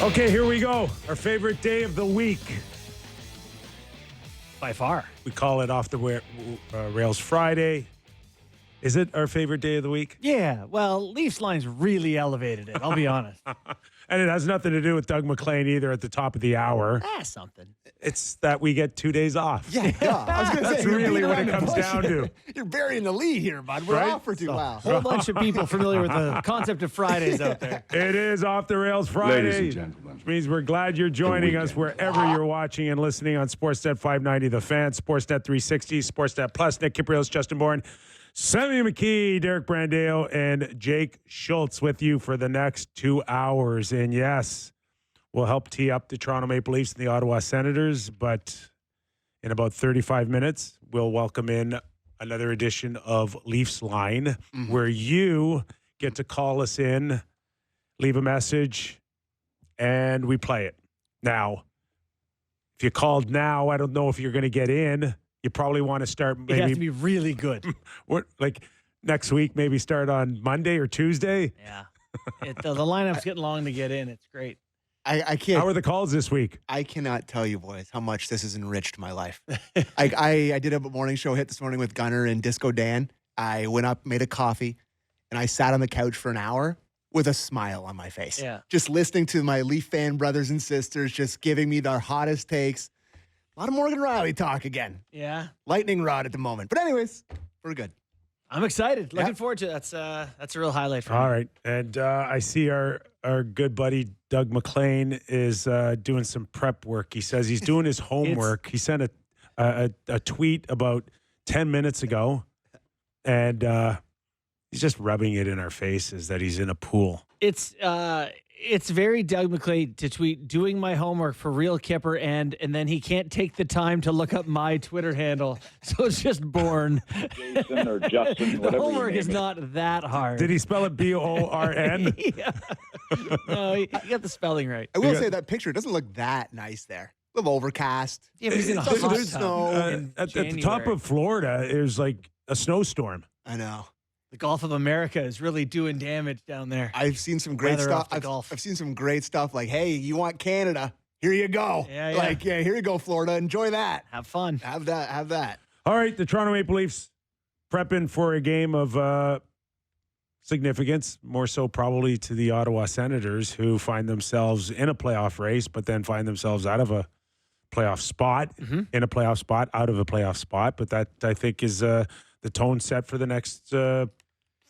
Okay, here we go. Our favorite day of the week. By far. We call it Off the Rails Friday. Is it our favorite day of the week? Yeah, well, Leafs Line's really elevated it, I'll be honest. And it has nothing to do with Doug MacLean either at the top of the hour. Something. It's that we get 2 days off. Yeah. I was going to say, That's really what it comes down to. You're burying the lead here, bud. We're Right? off for 2 wow. Whole bunch of people familiar with the concept of Fridays out there. It is Off the Rails Friday. Ladies and gentlemen. Which means we're glad you're joining us wherever you're watching and listening on Sportsnet 590 The Fan, Sportsnet 360, Sportsnet Plus, Nick Kypreos, Justin Bourne, Sammy McKee, Derek Brandeo, and Jake Schultz with you for the next 2 hours. And yes, we'll help tee up the Toronto Maple Leafs and the Ottawa Senators, but in about 35 minutes, we'll welcome in another edition of Leafs Line, where you get to call us in, leave a message, and we play it. Now, if you called now, I don't know if you're going to get in. You probably want to start maybe. It has to be really good. Like next week, maybe start on Monday or Tuesday. Yeah. The lineup's getting long to get in. It's great. I can't. How are the calls this week? I cannot tell you, boys, how much this has enriched my life. I did a morning show hit this morning with Gunner and Disco Dan. I went up, made a coffee, and I sat on the couch for an hour with a smile on my face. Yeah. Just listening to my Leaf fan brothers and sisters just giving me their hottest takes. A lot of Morgan Riley talk again. Yeah. Lightning rod at the moment. But anyways, we're good. I'm excited. Looking Yep. forward to it. That's a real highlight for me. All right. And I see our good buddy Doug MacLean is doing some prep work. He says he's doing his homework. He sent a tweet about 10 minutes ago, and he's just rubbing it in our faces that he's in a pool. It's very Doug MacLean to tweet, doing my homework for real Kyper, and then he can't take the time to look up my Twitter handle. So it's just Bourne. Jason or Justin, The whatever your homework name is not that hard. Did he spell it B-O-R-N? Yeah. No, he got the spelling right. I will say that picture doesn't look that nice there. A little overcast. Yeah, but he's in a There's- hot there's tub no- in At the top January. of Florida is like a snowstorm. I know. The Gulf of America is really doing damage down there. I've seen some great Weather stuff. off the Gulf. I've seen some great stuff like, hey, you want Canada? Here you go. Yeah, yeah. Like, yeah, here you go, Florida. Enjoy that. Have fun. Have that. Have that. All right, the Toronto Maple Leafs prepping for a game of significance, more so probably to the Ottawa Senators, who find themselves in a playoff race, but then find themselves out of a playoff spot, in a playoff spot, out of a playoff spot. But that, I think, is the tone set for the next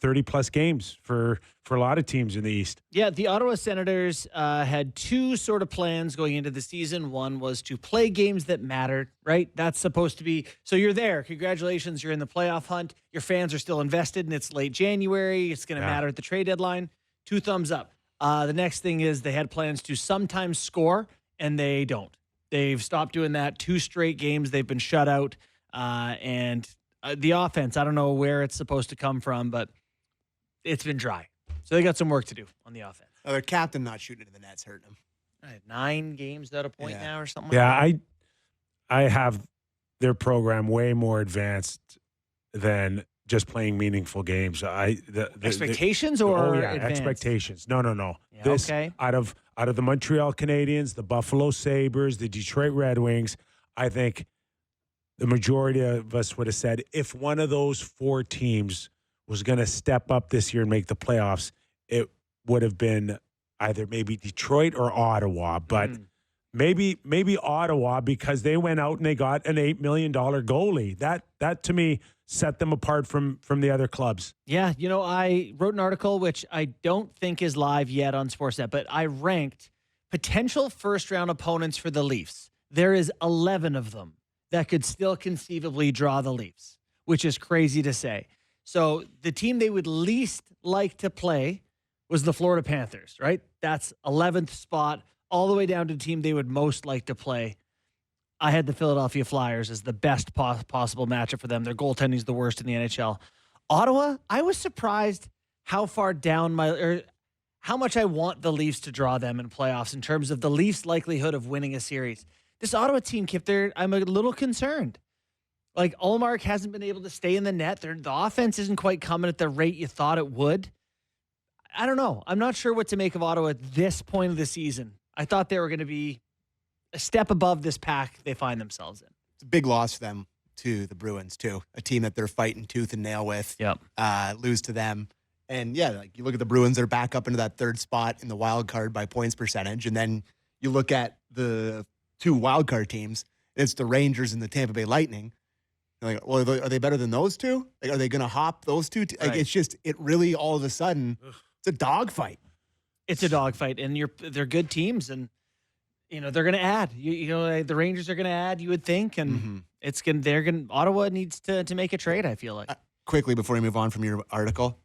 30-plus games for a lot of teams in the East. Yeah, the Ottawa Senators had two sort of plans going into the season. One was to play games that mattered, right? That's supposed to be, so you're there. Congratulations, you're in the playoff hunt. Your fans are still invested, and it's late January. It's going to matter at the trade deadline. 2 thumbs up. The next thing is they had plans to sometimes score, and they don't. They've stopped doing that. 2 straight games they've been shut out. And the offense, I don't know where it's supposed to come from, but it's been dry. So they got some work to do on the offense. Their captain not shooting into the net's hurting him. All right, 9 games without a point Yeah. now or something Yeah, like that. I have their program way more advanced than just playing meaningful games. Expectations or advanced? expectations. No. Yeah, This okay. out of the Montreal Canadiens, the Buffalo Sabres, the Detroit Red Wings, I think the majority of us would have said if one of those 4 teams was going to step up this year and make the playoffs, it would have been either maybe Detroit or Ottawa, but maybe Ottawa because they went out and they got an $8 million goalie. That to me set them apart from the other clubs. Yeah, I wrote an article, which I don't think is live yet on Sportsnet, but I ranked potential first-round opponents for the Leafs. There is 11 of them that could still conceivably draw the Leafs, which is crazy to say. So the team they would least like to play was the Florida Panthers, right? That's 11th spot, all the way down to the team they would most like to play. I had the Philadelphia Flyers as the best possible matchup for them. Their goaltending is the worst in the NHL. Ottawa, I was surprised how far down how much I want the Leafs to draw them in playoffs in terms of the Leafs' likelihood of winning a series. This Ottawa team, Kip, I'm a little concerned. Like, Ullmark hasn't been able to stay in the net. The offense isn't quite coming at the rate you thought it would. I don't know. I'm not sure what to make of Ottawa at this point of the season. I thought they were going to be a step above this pack they find themselves in. It's a big loss for them to the Bruins, too. A team that they're fighting tooth and nail with. Yep. Lose to them. And, yeah, like you look at the Bruins, they're back up into that third spot in the wild card by points percentage. And then you look at the two wild card teams. It's the Rangers and the Tampa Bay Lightning. You're like, well, are they better than those two? Like, are they going to hop those two? Like, Right. it's just, it really all of a sudden, it's a dogfight. It's a dogfight, and they're good teams, and they're going to add. The Rangers are going to add. You would think, and Ottawa needs to make a trade. I feel like Quickly before we move on from your article,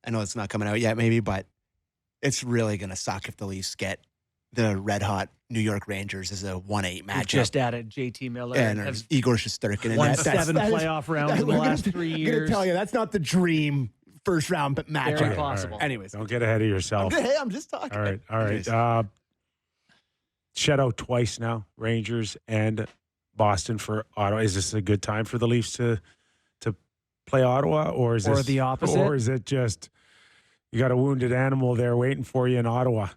I know it's not coming out yet, maybe, but it's really going to suck if the Leafs get the red hot New York Rangers as a 1-8 We've matchup. just added JT Miller and have Igor Shesterkin. And won that is- playoff rounds in the last 3 I'm going years. to tell you, that's not the dream first round matchup. Very possible. Anyways, Don't get ahead of yourself. hey, I'm just talking. All right. Anyways. Shut out twice now, Rangers and Boston for Ottawa. Is this a good time for the Leafs to play Ottawa, or is Or this the opposite? or is it just you got a wounded animal there waiting for you in Ottawa?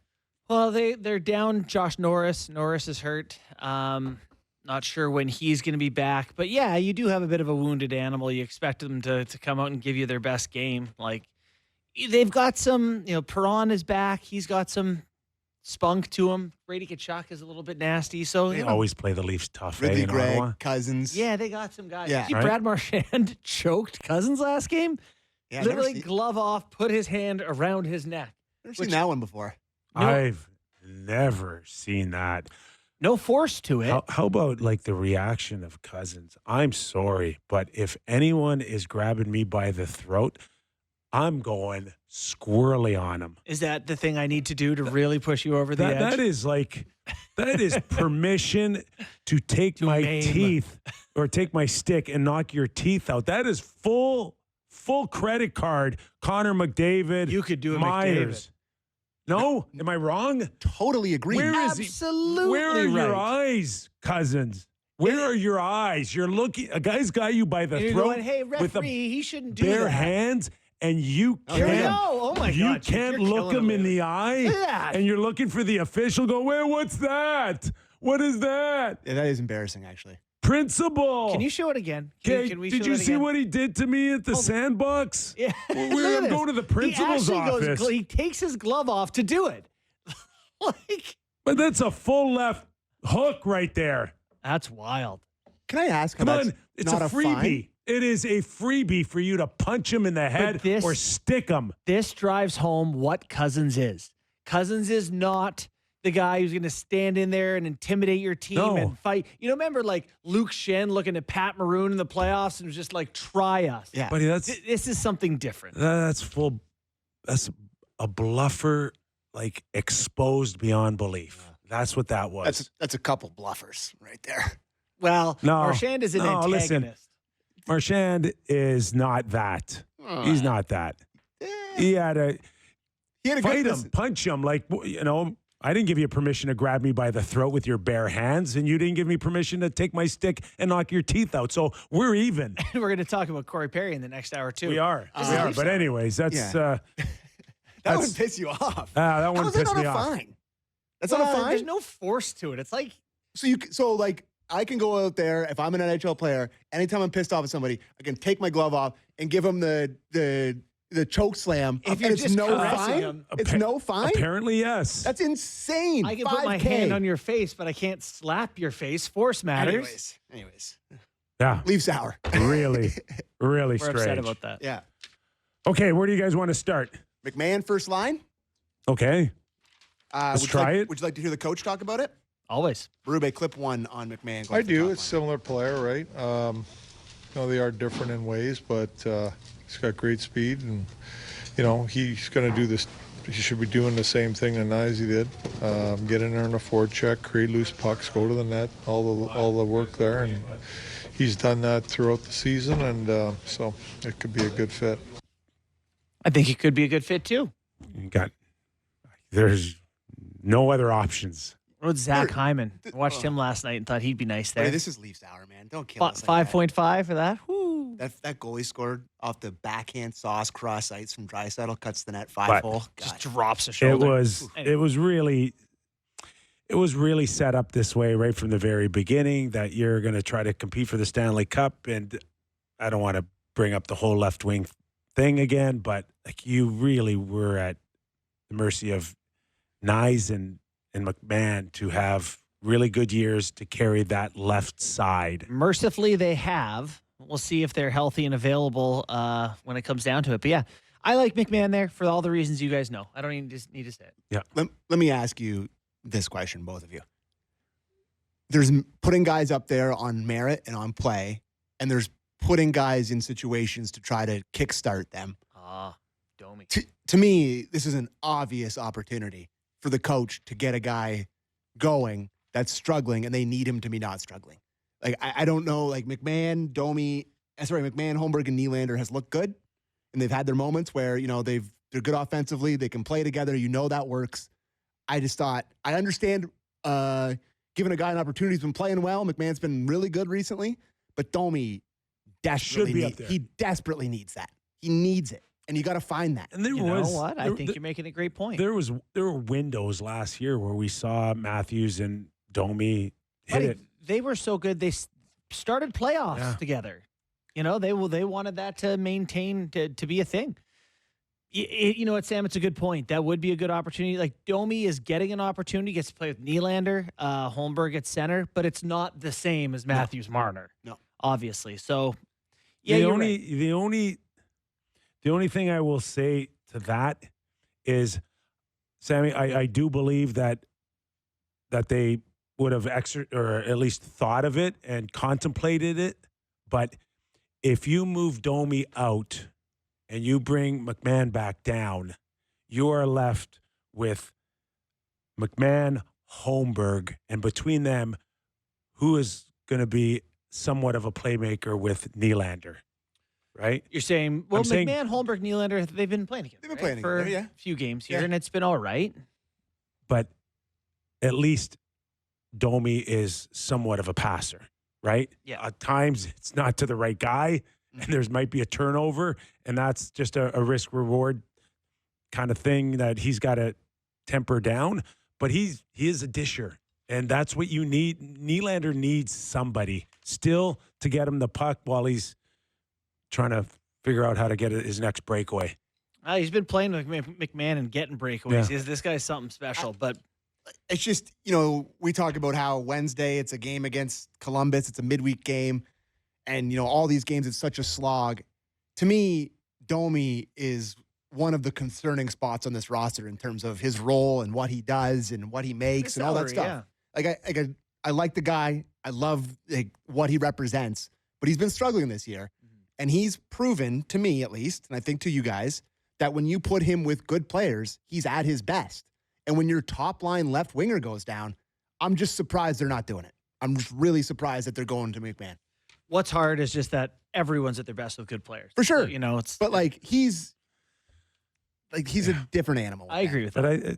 Well, they're down Josh Norris. Norris is hurt. Not sure when he's going to be back. But, yeah, you do have a bit of a wounded animal. You expect them to come out and give you their best game. Like, they've got some, Perron is back. He's got some spunk to him. Brady Tkachuk is a little bit nasty. So, They always play the Leafs tough, Ridley in Gregg, Ottawa. Cousins. yeah, they got some guys. Yeah. See, Right. Brad Marchand choked Cousins last game. Yeah, I've never Literally seen, glove off, put his hand around his neck. never seen that one before. No. I've never seen that. No force to it. How about like the reaction of Cousins? I'm sorry, but if anyone is grabbing me by the throat, I'm going squirrely on him. Is that the thing I need to do to really push you over the edge? That is permission to take my maim. teeth or take my stick and knock your teeth out. That is full credit card. Connor McDavid. You could do a Myers. No, am I wrong? Totally agree. Where is he? Absolutely Where are your right. eyes, Cousins? Where are your eyes? You're looking. A guy's got you by the And you're throat going, hey, with referee, a he shouldn't do bare that. hands, and you Here we go. can't. Oh, my You God. can't You're look killing him in me. the eye, Look at that. and you're looking for the official. Go, wait, what's that? What is that? Yeah, that is embarrassing, actually. Principal. Can you show it again? Okay, Can we did show you it see again? what he did to me at the sandbox? Yeah. Well, Look at I'm this. going to the principal's he actually office. He takes his glove off to do it. Like, But that's a full left hook right there. that's wild. Can I ask? how Come that's on, it's not a fine? freebie. It is a freebie for you to punch him in the head this- or stick him. This drives home what Cousins is. Cousins is not the guy who's going to stand in there and intimidate your team No. and fight. Remember like Luke Shen looking at Pat Maroon in the playoffs and was just like, try us. Yeah. Buddy, that's This is something different. that's full. That's a bluffer, like exposed beyond belief. That's what that was. That's a couple bluffers right there. Well, No. Marchand is an No, antagonist. listen. Marchand is not that. He's not that. He had a He had a fight good him, punch him. Like, I didn't give you permission to grab me by the throat with your bare hands, and you didn't give me permission to take my stick and knock your teeth out. So we're even. We're going to talk about Corey Perry in the next hour, too. We are. This We is are. Leafs But hour. anyways, that's Yeah. That That's- would piss you off. that one How is that pissed not me a off. fine? That's Well, not a fine. There's no force to it. It's like, So like I can go out there if I'm an NHL player. Anytime I'm pissed off at somebody, I can take my glove off and give them the choke slam. If and you're it's just no caressing fine. them. It's no fine. Apparently, yes. That's insane. I can put my 5K. hand on your face, but I can't slap your face. Force matters. Anyways, Yeah. Leafs hour. Really, really We're strange. upset about that. Yeah. Okay, where do you guys want to start? McMahon first line. Okay. Let's would you try like, it. Would you like to hear the coach talk about it? Always. Berube, clip one on McMahon. I going to the do. top It's a line. similar player, right? They are different in ways, but he's got great speed, and he's going to do this. He should be doing the same thing tonight as he did. Get in there in a forward check, create loose pucks, go to the net, all the work there, and he's done that throughout the season, and so it could be a good fit. I think he could be a good fit, too. There's no other options. What about Zach Hyman? I watched him last night and thought he'd be nice there. Hey, this is Leafs hour, man. Don't kill us. 5.5 for that? Woo. That goalie scored off the backhand sauce cross ice from Draisaitl, cuts the net 5-hole. Just drops a shoulder. It was really it was really set up this way right from the very beginning that you're going to try to compete for the Stanley Cup. And I don't want to bring up the whole left wing thing again, but like you really were at the mercy of Nyes and McMahon to have really good years to carry that left side. Mercifully, they have. We'll see if they're healthy and available when it comes down to it. But yeah, I like McMahon there for all the reasons you guys know. I don't even just need to say it. Yeah. Let me ask you this question, both of you. There's putting guys up there on merit and on play, and there's putting guys in situations to try to kickstart them. Domi. To me, this is an obvious opportunity for the coach to get a guy going that's struggling, and they need him to be not struggling. Like, I don't know, like McMahon, Holmberg, and Nylander has looked good, and they've had their moments where, they're good offensively, they can play together, that works. I just thought, I understand giving a guy an opportunity. He's been playing well. McMahon's been really good recently, but Domi he desperately needs that. He needs it. And you got to find that. And there You know what? I think you're making a great point. There were windows last year where we saw Matthews and Domi hit it. They were so good. They started playoffs together. They wanted that to maintain to be a thing. You know what, Sam? It's a good point. That would be a good opportunity. Like Domi is getting an opportunity, gets to play with Nylander, Holmberg at center, but it's not the same as Matthews Marner. No, obviously. So yeah, the only thing I will say to that is, Sammy, I do believe that they would have or at least thought of it and contemplated it. But if you move Domi out and you bring McMahon back down, you are left with McMahon, Holmberg, and between them, who is going to be somewhat of a playmaker with Nylander, right? You're saying, McMahon, Holmberg, Nylander, they've been playing together. They've been playing for together, a few games here, and it's been all right. But at least Domi is somewhat of a passer, right? Yeah. At times, it's not to the right guy, and there's might be a turnover, and that's just a risk-reward kind of thing that he's got to temper down. But he is a disher, and that's what you need. Nylander needs somebody still to get him the puck while he's trying to figure out how to get his next breakaway. He's been playing with McMahon and getting breakaways. Yeah. This guy's something special, but it's just, we talk about how Wednesday it's a game against Columbus. It's a midweek game. And, all these games, it's such a slog. To me, Domi is one of the concerning spots on this roster in terms of his role and what he does and what he makes and all that stuff. Yeah. I like the guy. I love what he represents, but he's been struggling this year. Mm-hmm. And he's proven, to me at least, and I think to you guys, that when you put him with good players, he's at his best. And when your top line left winger goes down, I'm just surprised they're not doing it. I'm just really surprised that they're going to McMahon. What's hard is just that everyone's at their best with good players. For sure. So, he's a different animal. I agree with that. But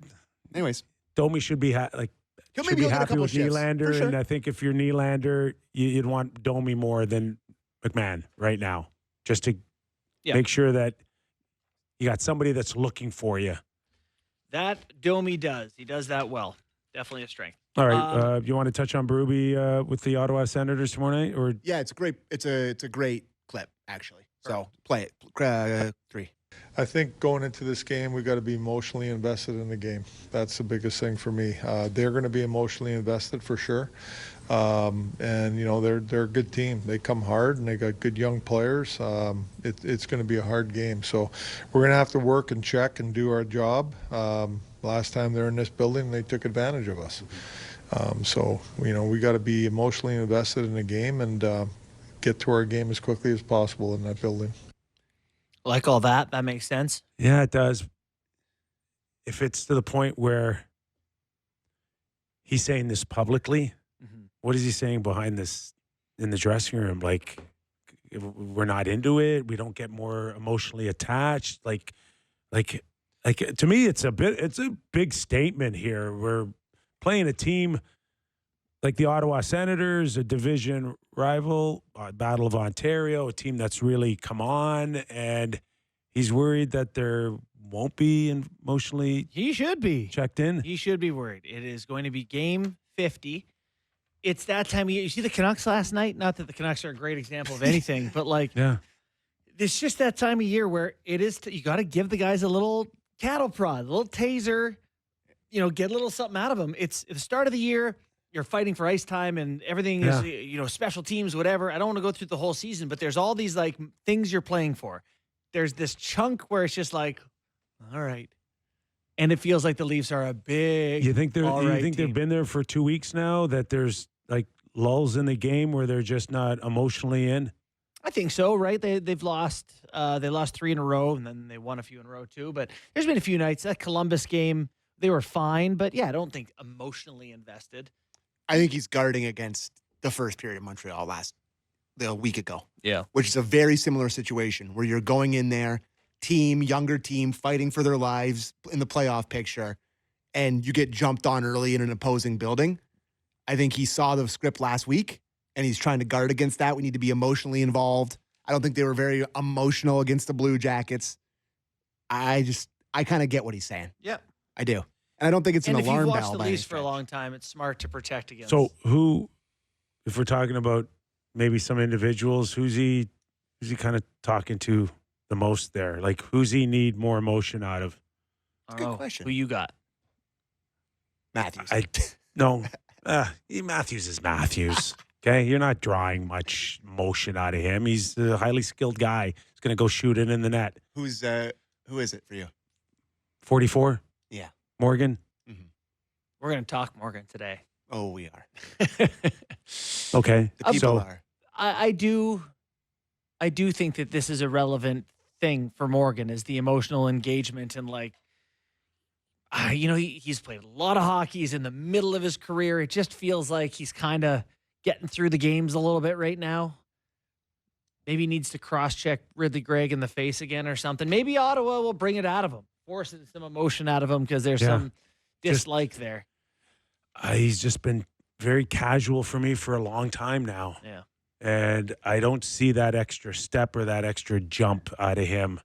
anyways, Domi should be happy with Nylander, sure. and I think if you're Nylander, you'd want Domi more than McMahon right now, just to make sure that you got somebody that's looking for you. That Domi does. He does that well. Definitely a strength. All right. You want to touch on Berube with the Ottawa Senators tomorrow night? Or yeah, it's a great clip, actually. So play it. 3. I think going into this game, we got to be emotionally invested in the game. That's the biggest thing for me. They're going to be emotionally invested for sure. And they're a good team. They come hard and they got good young players. It's going to be a hard game. So we're going to have to work and check and do our job. Last time they're in this building, they took advantage of us. We got to be emotionally invested in the game and get to our game as quickly as possible in that building. Like all that, that makes sense. Yeah, it does. If it's to the point where he's saying this publicly, what is he saying behind this in the dressing room? Like, we're not into it. We don't get more emotionally attached. Like to me, it's a big statement here. We're playing a team like the Ottawa Senators, a division rival, Battle of Ontario, a team that's really come on, and he's worried that they're won't be emotionally He should be. checked in? He should be worried. It is going to be game 50. It's that time of year. You see the Canucks last night? Not that the Canucks are a great example of anything, but like, Yeah. it's just that time of year where it is, you got to give the guys a little cattle prod, a little taser, get a little something out of them. It's at the start of the year. You're fighting for ice time and everything is, special teams, whatever. I don't want to go through the whole season, but there's all these like things you're playing for. There's this chunk where it's just like, all right. And it feels like the Leafs are a big. You think team. they've been there for 2 weeks now? That there's like lulls in the game where they're just not emotionally in. I think so, right? They've lost. They lost 3 in a row, and then they won a few in a row too. But there's been a few nights that Columbus game they were fine, but yeah, I don't think emotionally invested. I think he's guarding against the first period of Montreal a week ago. Yeah, which is a very similar situation where you're going in there, younger team, fighting for their lives in the playoff picture, and you get jumped on early in an opposing building. I think he saw the script last week, and he's trying to guard against that. We need to be emotionally involved. I don't think they were very emotional against the Blue Jackets. I kind of get what he's saying. Yeah, I do. And I don't think it's an alarm bell. And if you've watched the by any Leafs for a stretch. long time, it's smart to protect against. So if we're talking about maybe some individuals, who's he kind of talking to the most there? Like, who's he need more emotion out of? I Good don't know. question. Who you got? Matthews. No, Matthews is Matthews. Okay, you're not drawing much motion out of him. He's a highly skilled guy. He's going to go shoot it in the net. Who is it for you? 44. Yeah. Morgan. We're going to talk Morgan today. Oh, we are. Okay. The people So are. I do think that this is a relevant thing for Morgan is the emotional engagement and like, he's played a lot of hockey. He's in the middle of his career. It just feels like he's kind of getting through the games a little bit right now. Maybe he needs to cross-check Ridley Gregg in the face again or something. Maybe Ottawa will bring it out of him, force some emotion out of him because there's some dislike there. he's just been very casual for me for a long time now. Yeah. And I don't see that extra step or that extra jump out of him.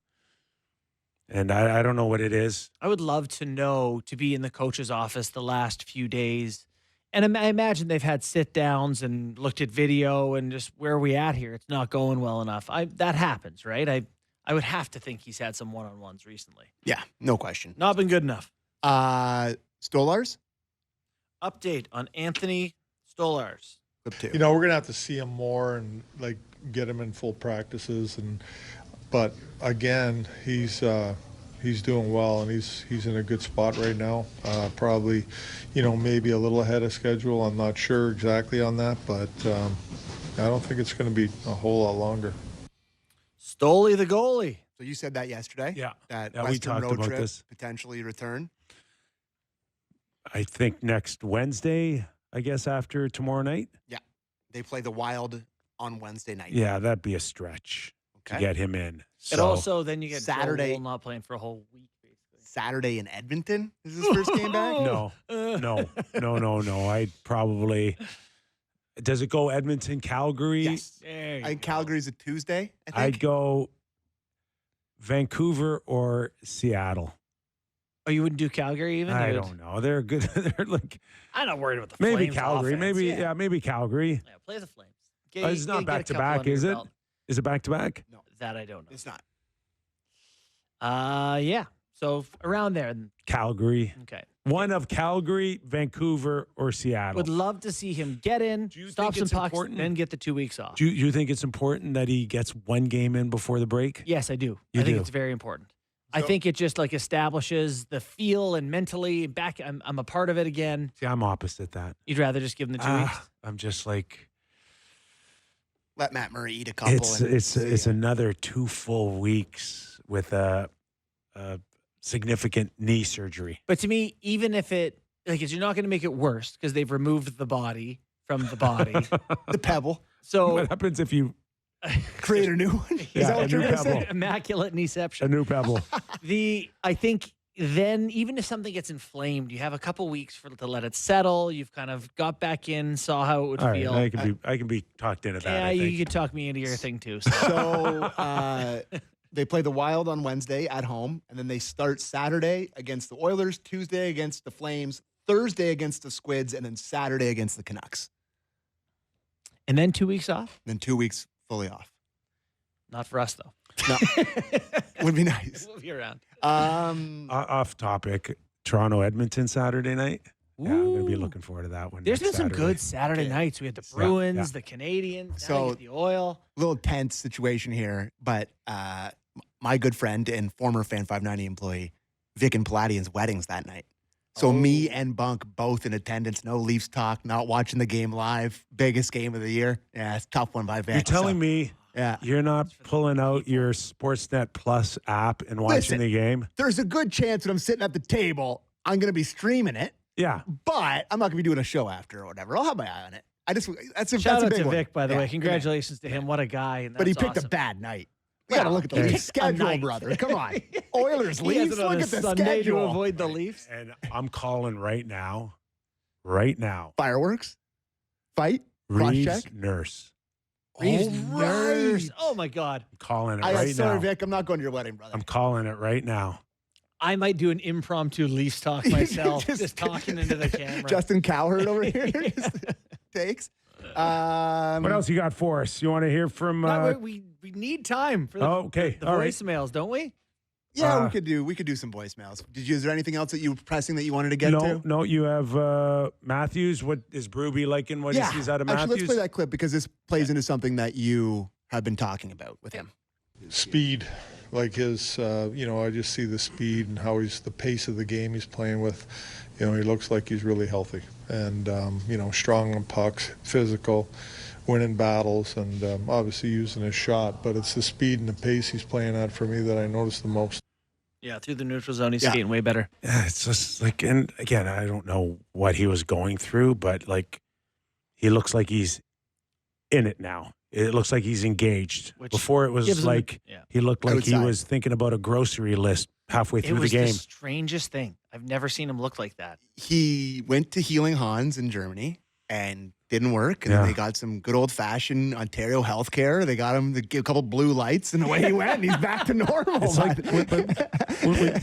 And I don't know what it is. I would love to be in the coach's office the last few days. And I imagine they've had sit downs and looked at video and just where are we at here? It's not going well enough. That happens, right? I would have to think he's had some one-on-ones recently. Yeah, no question. Not been good enough. Stolarz? Update on Anthony Stolarz. Clip 2. You know, we're gonna have to see him more and like get him in full practices, but again, he's doing well and he's in a good spot right now. Probably, maybe a little ahead of schedule. I'm not sure exactly on that, but I don't think it's going to be a whole lot longer. Stoley the goalie. So you said that yesterday? Yeah. That Yeah, we Western talked road about trip this. potentially return. I think next Wednesday, I guess after tomorrow night. Yeah. They play the Wild on Wednesday night. Yeah, that'd be a stretch to get him in. And So, also then you get Saturday- Joel not playing for a whole week, basically. Saturday in Edmonton is his first game back? no. I'd probably. Does it go Edmonton, Calgary? Yes. There you I think go. Calgary's a Tuesday, I think. I'd go Vancouver or Seattle. Oh, you wouldn't do Calgary even? I You would- don't know. They're good. They're like I'm not worried about the maybe Flames Calgary. offense. Maybe maybe Calgary. Yeah, play the Flames. It's not Get a back to couple back, under is your it? belt. Is it back to back? That I don't know. It's not. Yeah. So around there. Calgary. Okay. One of Calgary, Vancouver, or Seattle. Would love to see him get in, Do you stop think some it's pucks, important? then get the 2 weeks off. Do you think it's important that he gets one game in before the break? Yes, I do. You I think do? it's very important. I think it just like establishes the feel and mentally back. I'm a part of it again. See, I'm opposite that. You'd rather just give him the 2 weeks. I'm just like Let Matt Murray eat a couple. it's another 2 full weeks with a significant knee surgery. But to me, even if it you're not going to make it worse because they've removed the body from the body. the pebble. So What happens if you Create a new one. Is Yeah, that a what you're new going to pebble. say? immaculate a kneeception. new pebble? I think then even if something gets inflamed, you have a couple weeks to let it settle. You've kind of got back in, saw how it would All right, feel. I can be talked into that. Yeah, I you think. could talk me into your thing too. So. So They play the Wild on Wednesday at home, and then they start Saturday against the Oilers, Tuesday against the Flames, Thursday against the Squids, and then Saturday against the Canucks. And then 2 weeks off? And then 2 weeks fully off. Not for us, though. No. Would be nice. We'll be around. Off topic, Toronto-Edmonton Saturday night. Yeah, I'm going to be looking forward to that one. There's been next some Saturday. good Saturday nights. We had the Bruins, yeah. the Canadians, So- now you get the Oil. Little tense situation here, but my good friend and former Fan 590 employee, Vic and Palladian's weddings that night. So me and Bunk both in attendance, no Leafs talk, not watching the game live. Biggest game of the year. Yeah, it's a tough one by Vic. You're telling me Yeah. you're not pulling out your Sportsnet Plus app and watching Listen. the game? There's a good chance when I'm sitting at the table, I'm going to be streaming it, Yeah. but I'm not going to be doing a show after or whatever. I'll have my eye on it. That's a Shout out big to one. Vic, by the Yeah, way. Congratulations to him. What a guy. And But he that's picked awesome. a bad night. We got to Well, look at the he Leafs picked a schedule, night. brother. Come on. Oilers, He has Leafs. it on Look a at the Sunday schedule. to avoid the Leafs. And I'm calling right now. Fireworks, fight, Reeves cross-check. Nurse. Reeves All Nurse. right. Oh, my God. I'm calling it I'm right sorry, now. Vic. I'm not going to your wedding, brother. I'm calling it right now. I might do an impromptu Leafs talk myself, Just- just talking into the camera. Justin Cowherd over here takes. What else you got for us? You want to hear from? No, we need time for the, okay. the All right. voicemails, don't we? Yeah, we could do some voicemails. Is there anything else that you were pressing that you wanted to get to? No. You have Matthews. What is Brewby liking? What he sees out of Actually, Matthews? let's play that clip because this plays into something that you have been talking about with him. Speed, like his, I just see the speed and how the pace of the game he's playing with. He looks like he's really healthy and, strong on pucks, physical, winning battles, and obviously using his shot. But it's the speed and the pace he's playing at for me that I notice the most. Yeah, through the neutral zone, he's Yeah. skating way better. Yeah, it's just like, and again, I don't know what he was going through, but like, he looks like he's in it now. It looks like he's engaged. Which Before it was gives him like yeah. he looked like he Outside. was thinking about a grocery list halfway It through the was game. the strangest thing. I've never seen him look like that. He went to Healing Hans in Germany and didn't work. And Yeah. then they got some good old fashioned Ontario healthcare. They got him to give a couple blue lights, and away he went. And he's back to normal. It's like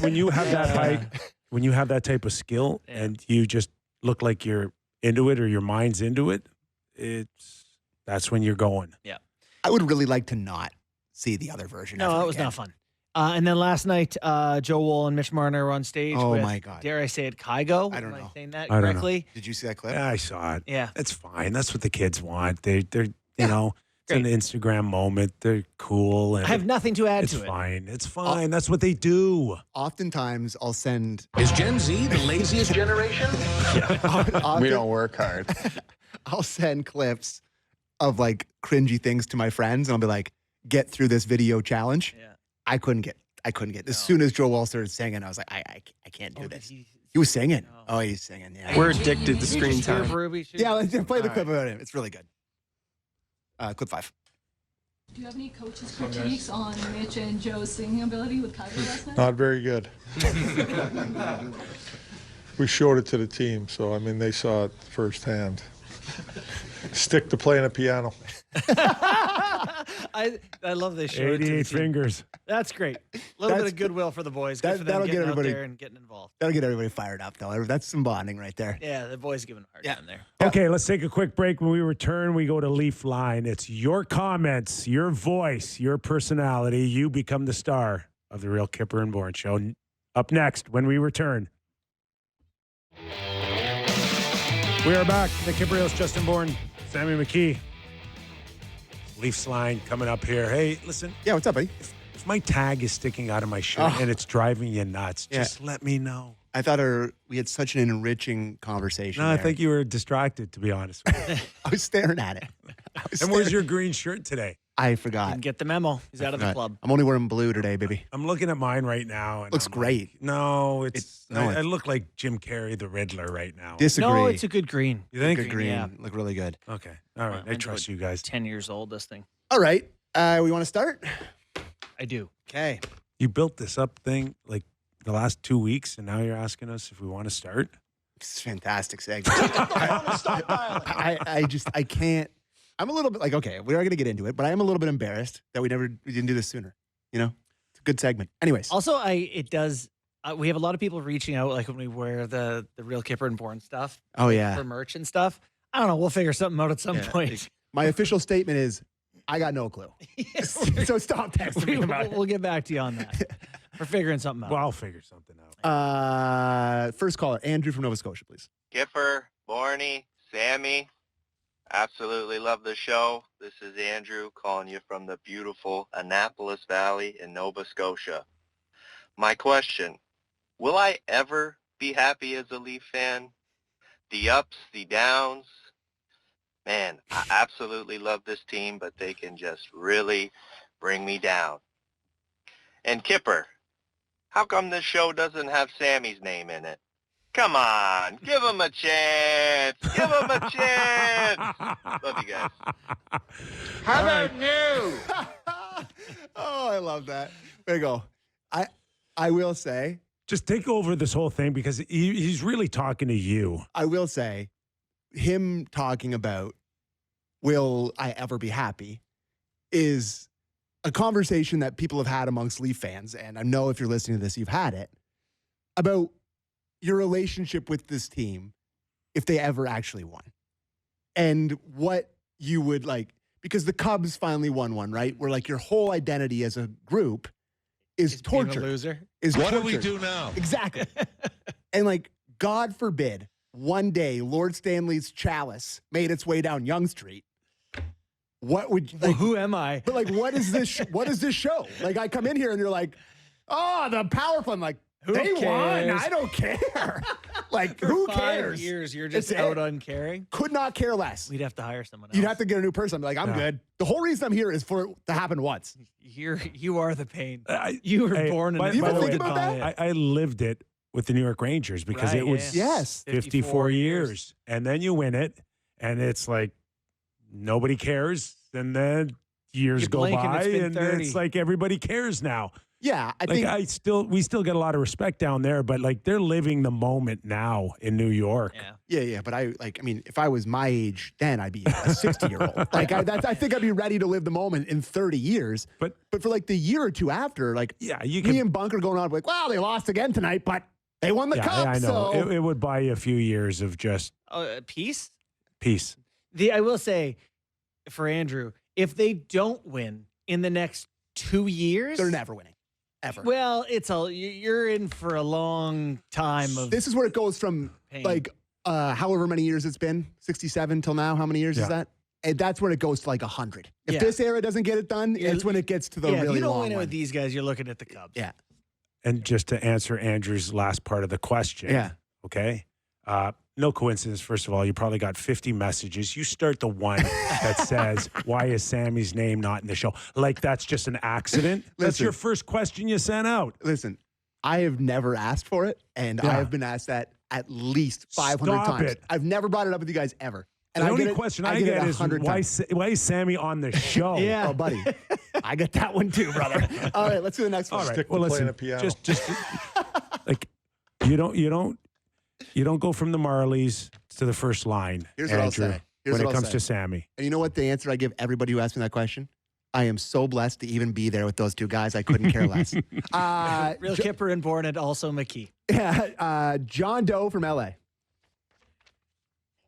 when you have that height, when you have that type of skill, Yeah. and you just look like you're into it or your mind's into it, that's when you're going. I would really like to not see the other version. No, ever that was again. not fun. And then last night, Joe Wool and Mitch Marner were on stage Oh, with, my God. dare I say it, Kygo? I don't Am know. saying that I don't know. correctly? Did you see that clip? Yeah, I saw it. Yeah. It's fine. That's what the kids want. They're it's an Great. Instagram moment. They're cool, and I have nothing to add it's to it. fine. It's fine. That's what they do. Oftentimes, I'll send. Is Gen Z the laziest generation? often- We don't work hard. I'll send clips of like cringy things to my friends, and I'll be like, "Get through this video challenge." Yeah. I couldn't get. As soon as Joe Wall started singing, I was like, I can't do Oh, did this. he- He was singing. No. Oh, he's singing. Yeah. We're addicted to Can we screen just hear time. Berube? Yeah, let's play the All clip about him. It's really good. Clip 5. Do you have any coaches' critiques on Mitch and Joe's singing ability with Kyper last night? Not very good. We showed it to the team, so they saw it firsthand. Stick to playing a piano. I love this show. 88 fingers. That's great. A little bit That's- of goodwill for the boys. Good for them that'll get getting out everybody- there and getting involved. That'll get everybody fired up, though. That's some bonding right there. Yeah, the boys giving a hard Yeah. time there. Okay, let's take a quick break. When we return, we go to Leaf Line. It's your comments, your voice, your personality. You become the star of the Real Kyper and Bourne Show. Up next, when we return. We are back. The Kypreos, Justin Bourne, Sammy McKee. Leafs Line coming up here. Hey, listen, Yeah, what's up, buddy? if my tag is sticking out of my shirt and it's driving you nuts, Yeah. just let me know. I thought we had such an enriching conversation. No, I there. think you were distracted, to be honest with you. I was staring at it. And where's your green shirt today? I forgot. Didn't get the memo. He's out of the Forgot. club. I'm only wearing blue today, baby. I'm looking at mine right now. And Looks I'm great. like, no, I it's- look like Jim Carrey, the Riddler, right now. Disagree. No, it's a good green. You think? good green. Yeah. Look really good. Okay. All right. I Mine's trust about you guys. 10 years old, this thing. All right. We want to start? I do. Okay. You built this up thing like the last 2 weeks, and now you're asking us if we want to start? It's a fantastic segment. I can't. I'm a little bit like, okay, we are going to get into it, but I am a little bit embarrassed that we didn't do this sooner. You know? good segment. Anyways, Also, it does. We have a lot of people reaching out, like when we wear the real Kyper and Bourne stuff. Oh, yeah. For merch and stuff. I don't know. We'll figure something out at some point. my official statement is, I got no clue. So stop texting me about it. We'll get back to you on that. We're figuring something out. Well, I'll figure something out. First caller, Andrew from Nova Scotia, please. Kyper, Borny, Sammy, absolutely love the show. This is Andrew calling you from the beautiful Annapolis Valley in Nova Scotia. My question, will I ever be happy as a Leaf fan? The ups, the downs. Man, I absolutely love this team, but they can just really bring me down. And Kyper, how come this show doesn't have Sammy's name in it? Come on, give him a chance. Give him a chance. Love you guys. How about new? Oh, I love that. There you go. I will say, Just take over this whole thing because he's really talking to you. I will say, him talking about will I ever be happy is a conversation that people have had amongst Leaf fans, and I know if you're listening to this, you've had it, about your relationship with this team if they ever actually won. And what you would like, because the Cubs finally won one, right? Where like your whole identity as a group is torture. Being a loser. What do we do now? Exactly. And like, God forbid, one day Lord Stanley's chalice made its way down Yonge Street. What would Well, like, who am I? but like, what is this? What is this show? Like, I come in here and you're like, oh, the power play. I'm like, Who they won. cares? I don't care. Like, For who 5 cares? years, you're just It's out it. uncaring. Could not care less. We'd have to hire someone else. You'd have to get a new person. I'm like, I'm Yeah. good. The whole reason I'm here is for it to happen once. You are the pain. I- You were Hey, born by- and by the way, molded think about by that? it. I lived it with the New York Rangers because Right, it was yeah. Yes. 54 years. And then you win it, and it's like nobody cares. And then years You go blink and by, it's been and 30. it's like everybody cares now. Yeah, I Like think. we still get a lot of respect down there, but like they're living the moment now in New York. Yeah. Yeah. But I mean, if I was my age then, I'd be a 60-year-old. Like, I think I'd be ready to live the moment in 30 years. But for like the year or two after, like, yeah, you me can. and Bunker going on like, well, they lost again tonight, but they won the Yeah, cup. I know. So It would buy you a few years of just Peace. peace. I will say, for Andrew, if they don't win in the next 2 years, they're never winning, ever. Well, you're in for a long time of This is where it goes from pain. like however many years it's been, 67 till now. How many years Yeah. is that? And that's when it goes to like 100. If Yeah. this era doesn't get it done, it's when it gets to the yeah, if really you don't long win it one. with these guys, you're looking at the Cubs. Yeah. And just to answer Andrew's last part of the question. Yeah. Okay. No coincidence. First of all, you probably got 50 messages. You start the one that says, why is Sammy's name not in the show? Like that's just an accident. That's Listen. your first question you sent out. Listen, I have never asked for it, and I Yeah. have been asked that at least 500 Stop times. it. I've never brought it up with you guys ever. And The I only get it- question I I get it get is 100 why, times. why is Sammy on the show? Yeah. Oh, buddy. I get that one too, brother. All right, let's do the next one. All right. Stick to Well, playing listen. a piano. Just like you don't go from the Marlies to the first line, Here's what I'll Andrew, say. Here's when what it I'll comes say. to Sammy. And you know what the answer I give everybody who asks me that question? I am so blessed to even be there with those two guys. I couldn't care less. Real Kyper and Bourne and also McKee. John Doe from LA.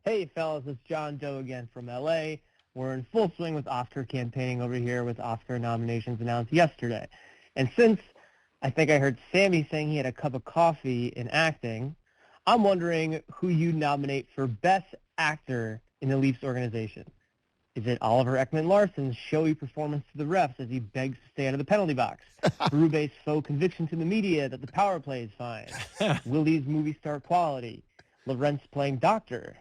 Hey, fellas, it's John Doe again from LA. We're in full swing with Oscar campaigning over here with Oscar nominations announced yesterday. And since I think I heard Sammy saying he had a cup of coffee in acting, I'm wondering who you nominate for Best Actor in the Leafs organization. Is it Oliver Ekman-Larsson's showy performance to the refs as he begs to stay out of the penalty box? Berube's faux conviction to the media that the power play is fine? Willie's movie star quality? Lorentz playing doctor?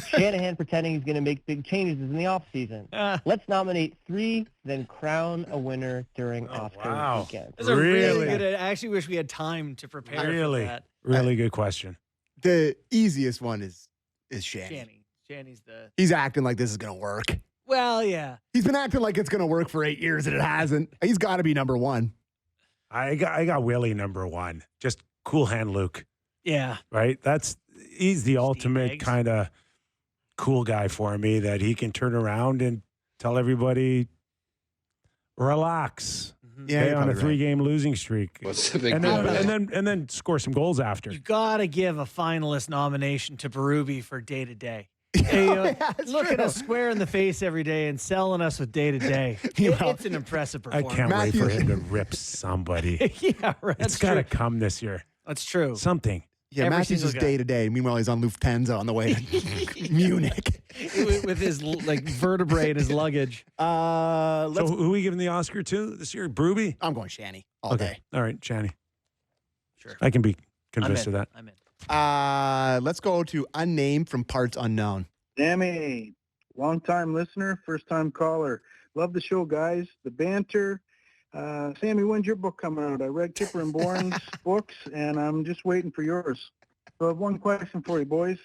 Shanahan pretending he's going to make big changes in the offseason? Let's nominate 3, then crown a winner during Oscar wow. weekend. That's a really Really? good. I actually wish we had time to prepare Really, for that. really good question. The easiest one is Shanny. Shanny's the. He's acting like this is going to work. Well, yeah. He's been acting like it's going to work for 8 years and it hasn't. He's got to be number one. I got Willie number one. Just cool hand Luke, Yeah. right? He's the ultimate eggs. kind of cool guy for me that he can turn around and tell everybody, relax. Yeah, you're on a probably 3-game losing streak. What's the big And deal? then score some goals after. You got to give a finalist nomination to Berube for day-to-day. Hey, that's looking true. us square in the face every day and selling us with day-to-day. It's an impressive I performance. can't wait for Matthew- him to rip somebody. Yeah, right. It's got to come this year. That's true. Something. Yeah, Every Matthew's single is guy. day to day. Meanwhile, he's on Lufthansa on the way to Munich. With his like vertebrae in his luggage. So who are we giving the Oscar to this year? Brooby? I'm going Shanny all day. All right, Channy. Sure. I can be I'm convinced in. of that. I'm in. Let's go to unnamed from parts unknown. Sammy, long-time listener, first-time caller. Love the show, guys. The banter. Sammy, when's your book coming out? I read Kyper and Bourne's books, and I'm just waiting for yours. So I have one question for you, boys.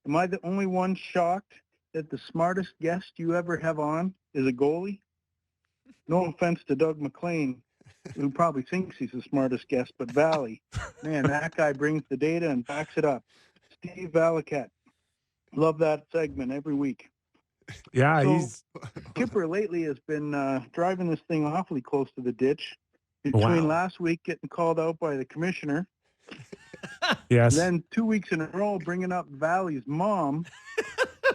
Am I the only one shocked that the smartest guest you ever have on is a goalie? No offense to Doug MacLean, who probably thinks he's the smartest guest, but Valley, man, that guy brings the data and backs it up. Steve Valiquette. Love that segment every week. Yeah, So, he's Kyper lately has been driving this thing awfully close to the ditch. Between Wow. last week getting called out by the commissioner, yes. then 2 weeks in a row bringing up Valley's mom,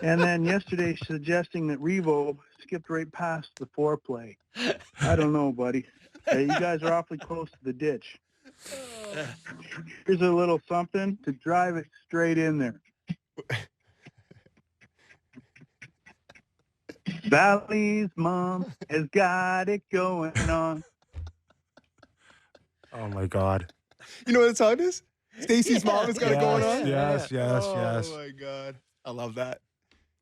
and then yesterday suggesting that Revo skipped right past the foreplay. I don't know, buddy. You guys are awfully close to the ditch. Here's a little something to drive it straight in there. Valley's mom has got it going on. Oh my God. You know what the song is? Stacy's mom has got it going on. Yes, yes, Oh yes. my God. I love that.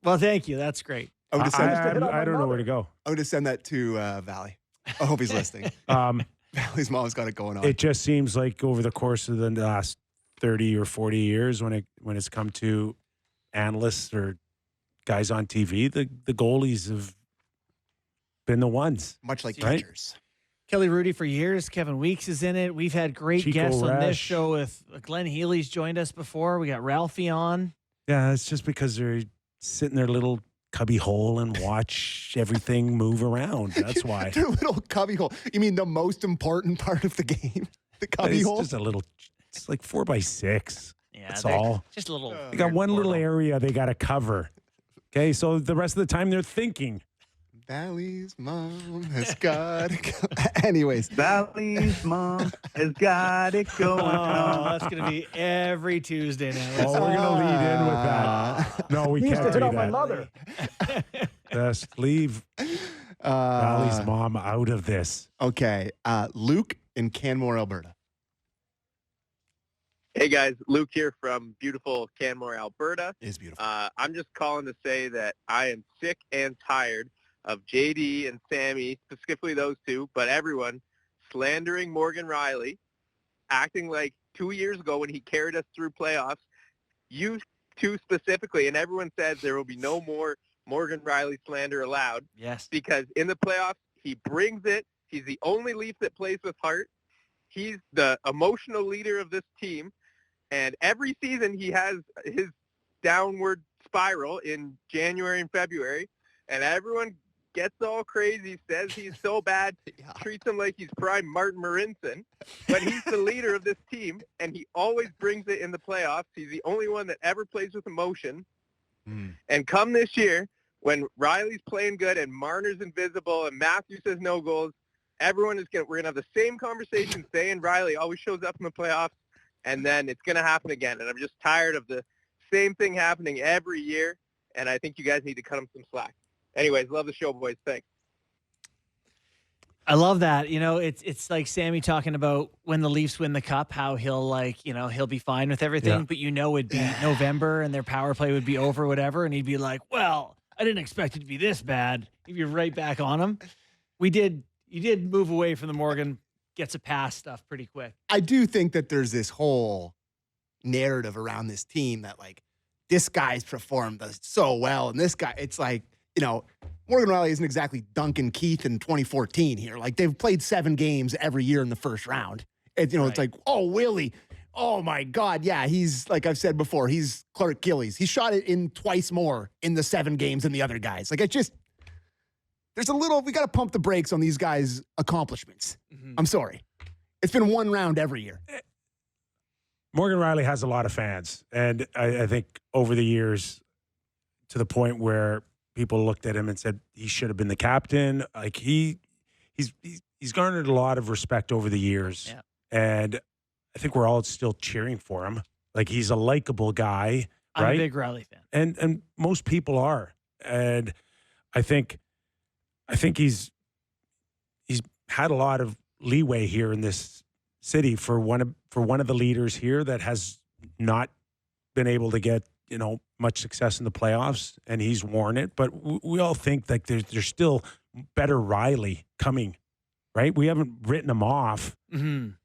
Well, thank you. That's great. I'm going to send, I don't know where to go. I'm gonna send that to Valley. I hope he's listening. Valley's mom's got it going on. It just seems like over the course of the last 30 or 40 years, when it's come to analysts or guys on TV, the goalies have been the ones. Much like Right? catchers. Kelly Rudy for years. Kevin Weeks is in it. We've had great Chico guests on this Resch. show with Glenn Healy's joined us before. We got Ralphie on. Yeah, it's just because they're sit in their little cubby hole and watch everything move around. That's why. Their little cubby hole. You mean the most important part of the game? The cubby It's hole? just a little. It's like 4x6. Yeah, That's they're all. Just a little. They got weird one little portal. area they got to cover. Okay, so the rest of the time they're thinking. Valley's mom has got it going. Anyways. Valley's mom has got it going Oh, on. that's going to be every Tuesday now. Oh, we're gonna lead in with that. No, we can't do that. Just leave Valley's mom out of this. Okay. Luke in Canmore, Alberta. Hey guys, Luke here from beautiful Canmore, Alberta. It is beautiful. I'm just calling to say that I am sick and tired of JD and Sammy, specifically those two, but everyone slandering Morgan Riley, acting like 2 years ago when he carried us through playoffs, you two specifically, and everyone says there will be no more Morgan Riley slander allowed Yes. because in the playoffs, he brings it. He's the only Leaf that plays with heart. He's the emotional leader of this team. And every season he has his downward spiral in January and February. And everyone gets all crazy, says he's so bad, treats him like he's prime Martin Marincin. But he's the leader of this team, and he always brings it in the playoffs. He's the only one that ever plays with emotion. And come this year, when Riley's playing good and Marner's invisible and Matthews says no goals, everyone is we're gonna have the same conversation saying Riley always shows up in the playoffs, and then it's gonna happen again. And I'm just tired of the same thing happening every year, and I think you guys need to cut him some slack. Anyways, love the show, boys. Thanks. I love that. You know, it's like Sammy talking about when the Leafs win the cup, how he'll be fine with everything, Yeah. but it'd be November and their power play would be over, whatever, and he'd be like, "Well, I didn't expect it to be this bad." He'd be right back on him. You did move away from the Morgan gets a pass stuff pretty quick. I do think that there's this whole narrative around this team that, like, this guy's performed so well, and this guy, it's like, Morgan Riley isn't exactly Duncan Keith in 2014 here. Like, they've played 7 games every year in the first round. It's like, oh, Willie, oh my God. Yeah, he's, like I've said before, he's Clark Gillies. He shot it in twice more in the 7 games than the other guys. Like, we got to pump the brakes on these guys' accomplishments. Mm-hmm. I'm sorry. It's been one round every year. Morgan Riley has a lot of fans. And I think over the years, to the point where people looked at him and said he should have been the captain. Like he's garnered a lot of respect over the years. Yeah. And I think we're all still cheering for him. Like he's a likable guy, right? I'm a big Riley fan. And most people are. And I think he's had a lot of leeway here in this city for one of the leaders here that has not been able to get, much success in the playoffs, and he's worn it. But we all think that there's still better Riley coming, right? We haven't written him off,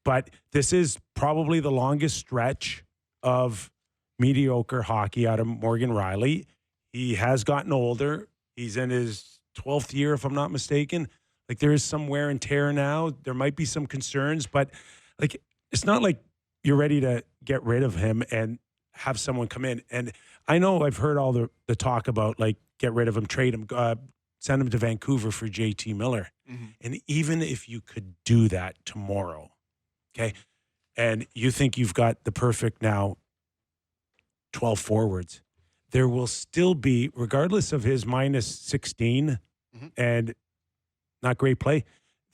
but this is probably the longest stretch of mediocre hockey out of Morgan Riley. He has gotten older. He's in his 12th year, if I'm not mistaken. Like there is some wear and tear now. There might be some concerns, but like it's not like you're ready to get rid of him and have someone come in. And I know I've heard all the talk about like get rid of him, trade him, send him to Vancouver for JT Miller. Mm-hmm. And even if you could do that tomorrow, okay, and you think you've got the perfect now 12 forwards, there will still be, regardless of his minus 16 and not great play,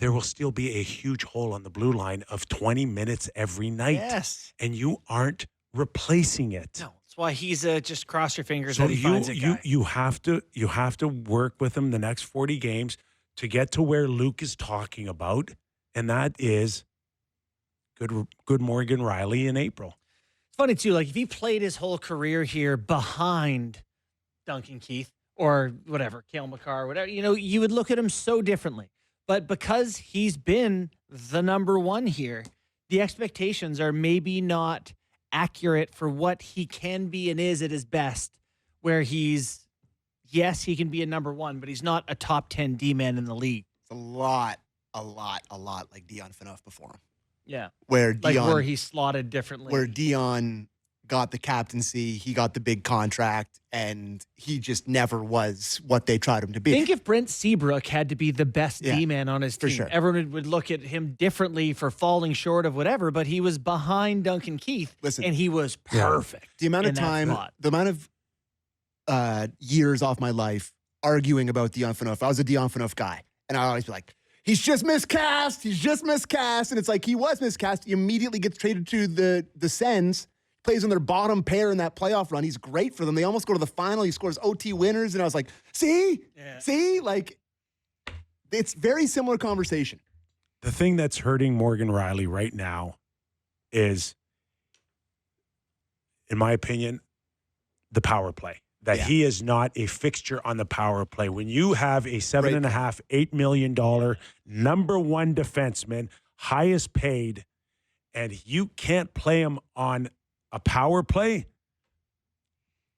there will still be a huge hole on the blue line of 20 minutes every night. Yes. And you aren't replacing it. No, that's why he's just cross your fingers that he finds a guy. You have to work with him the next 40 games to get to where Luke is talking about, and that is good Morgan Riley in April. It's funny too, like if he played his whole career here behind Duncan Keith or whatever, Cale Makar, whatever, you would look at him so differently. But because he's been the number one here, the expectations are maybe not accurate for what he can be and is at his best, where he can be a number one, but he's not a top 10 D-man in the league. It's a lot like Dion Phaneuf before him. Yeah. Where he's slotted differently. Where Dion got the captaincy, he got the big contract, and he just never was what they tried him to be. Think if Brent Seabrook had to be the best D-man on his team. Sure. Everyone would look at him differently for falling short of whatever, but he was behind Duncan Keith, and he was perfect. The amount of time, the amount of years off my life arguing about Dion Phaneuf. I was a Dion Phaneuf guy, and I always be like, he's just miscast. And it's like he was miscast. He immediately gets traded to the Sens, plays on their bottom pair in that playoff run. He's great for them. They almost go to the final. He scores OT winners. And I was like, see, like it's very similar conversation. The thing that's hurting Morgan Riley right now is, in my opinion, the power play. That he is not a fixture on the power play. When you have a $7.5, $8 million number one defenseman, highest paid, and you can't play him on a power play,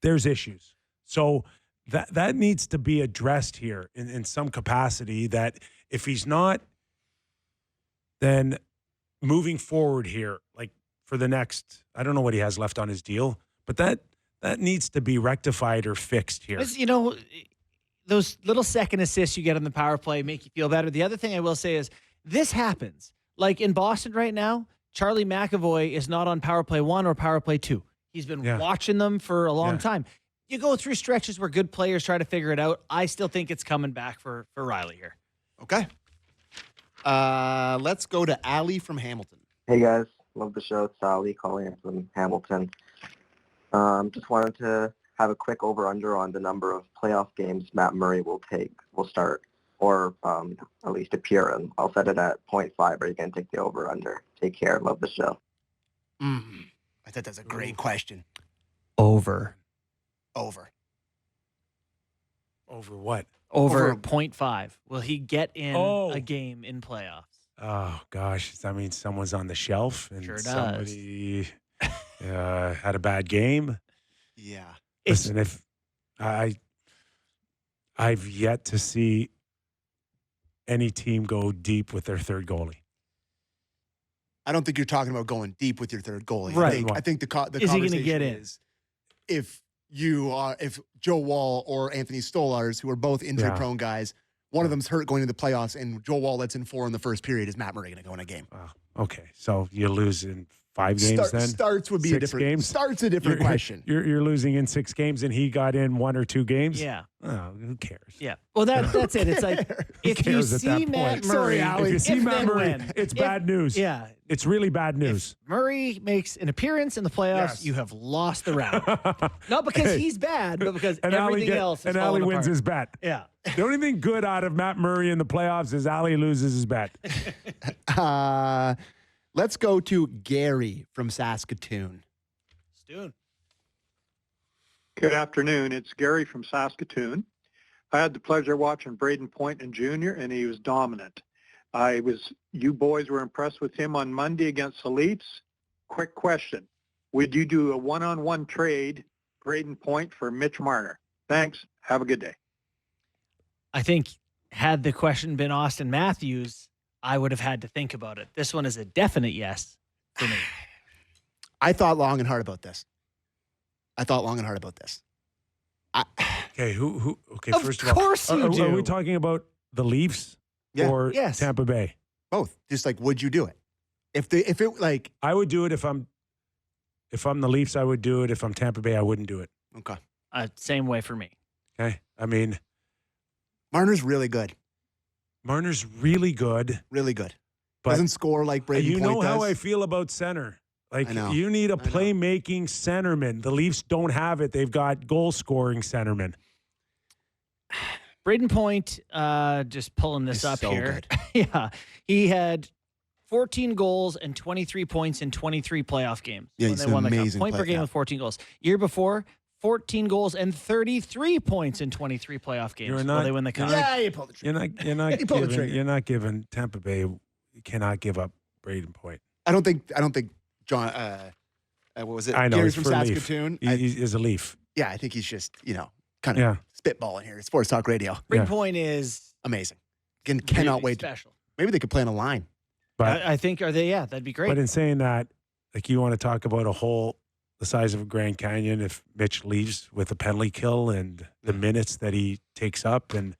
there's issues. So that needs to be addressed here in some capacity, that if he's not, then moving forward here, like for the next, I don't know what he has left on his deal, but that needs to be rectified or fixed here. Those little second assists you get on the power play make you feel better. The other thing I will say is this happens. Like in Boston right now, Charlie McAvoy is not on power play 1 or power play 2. He's been watching them for a long time. You go through stretches where good players try to figure it out. I still think it's coming back for Riley here. Okay. Let's go to Ali from Hamilton. Hey guys, love the show. It's Ali calling in from Hamilton. Just wanted to have a quick over-under on the number of playoff games Matt Murray will start, or at least appear in. I'll set it at 0.5. Are you going to take the over-under? Take care. Love the show. I thought that's a great question. Over. Over what? Over 0.5. Will he get in a game in playoffs? Oh, gosh. That means someone's on the shelf and somebody had a bad game. Yeah. Listen, if I've yet to see any team go deep with their third goalie. I don't think you're talking about going deep with your third goalie. Right. I think the is he going to get in? Is if Joe Wall or Anthony Stolarz, who are both injury-prone guys, one of them's hurt going into the playoffs, and Joel Wall lets in 4 in the first period, is Matt Murray going to go in a game? Okay, so you lose in 5 games then? Starts would be 6 a different games? Starts a different question. You're losing in 6 games, and he got in 1 or 2 games? Yeah. Oh, who cares? Yeah. Well, that's it. It's like if you cares at that see Matt point? Murray, Sorry, If you see if Matt then Murray, when. it's bad news. Yeah. It's really bad news. If Murray makes an appearance in the playoffs, Yes. you have lost the round. Not because he's bad, but because everything else is and falling Ali wins apart. his bet. Yeah. The only thing good out of Matt Murray in the playoffs is Ali loses his bet. Let's go to Gary from Saskatoon. Stoon. Good afternoon. It's Gary from Saskatoon. I had the pleasure of watching Braden Point in junior, and he was dominant. You boys were impressed with him on Monday against the Leafs. Quick question. Would you do a one-on-one trade, Braden Point for Mitch Marner? Thanks. Have a good day. I think had the question been Austin Matthews, I would have had to think about it. This one is a definite yes for me. I thought long and hard about this. Okay, who? Okay, Of first of all, course you are do. we talking about the Leafs or Yes. Tampa Bay? Both. Just like, would you do it? I would do it if I'm the Leafs. I would do it. If I'm Tampa Bay, I wouldn't do it. Okay. Same way for me. Okay, I mean, Marner's really good. Marner's really good, but Doesn't score like Braden you Point know does. how I feel about center. Like, I know. you need a I know. playmaking centerman. The Leafs don't have it. They've got goal-scoring centermen. Braden Point, just pulling this He's up so here. good. Yeah. He had 14 goals and 23 points in 23 playoff games. Yeah, when he's they an won the cup. amazing Point per player, game yeah. with 14 goals. Year before, 14 goals and 33 points in 23 playoff games. You're Will not- they win the cup? Yeah, you pulled the trigger. He pulled the trigger. You're not giving Tampa Bay. You cannot give up Braden Point. I don't think John. What was it? I know Gary's he's from for Leaf. Saskatoon. He is a Leaf. Yeah, I think he's just kind of spitballing here. Sports Talk Radio. Braden Point is Amazing. Cannot really wait. special. Maybe they could play on a line. But I think, are they? Yeah, that'd be great. But in saying that, like, you want to talk about a hole the size of a Grand Canyon if Mitch leaves with a penalty kill and the minutes that he takes up and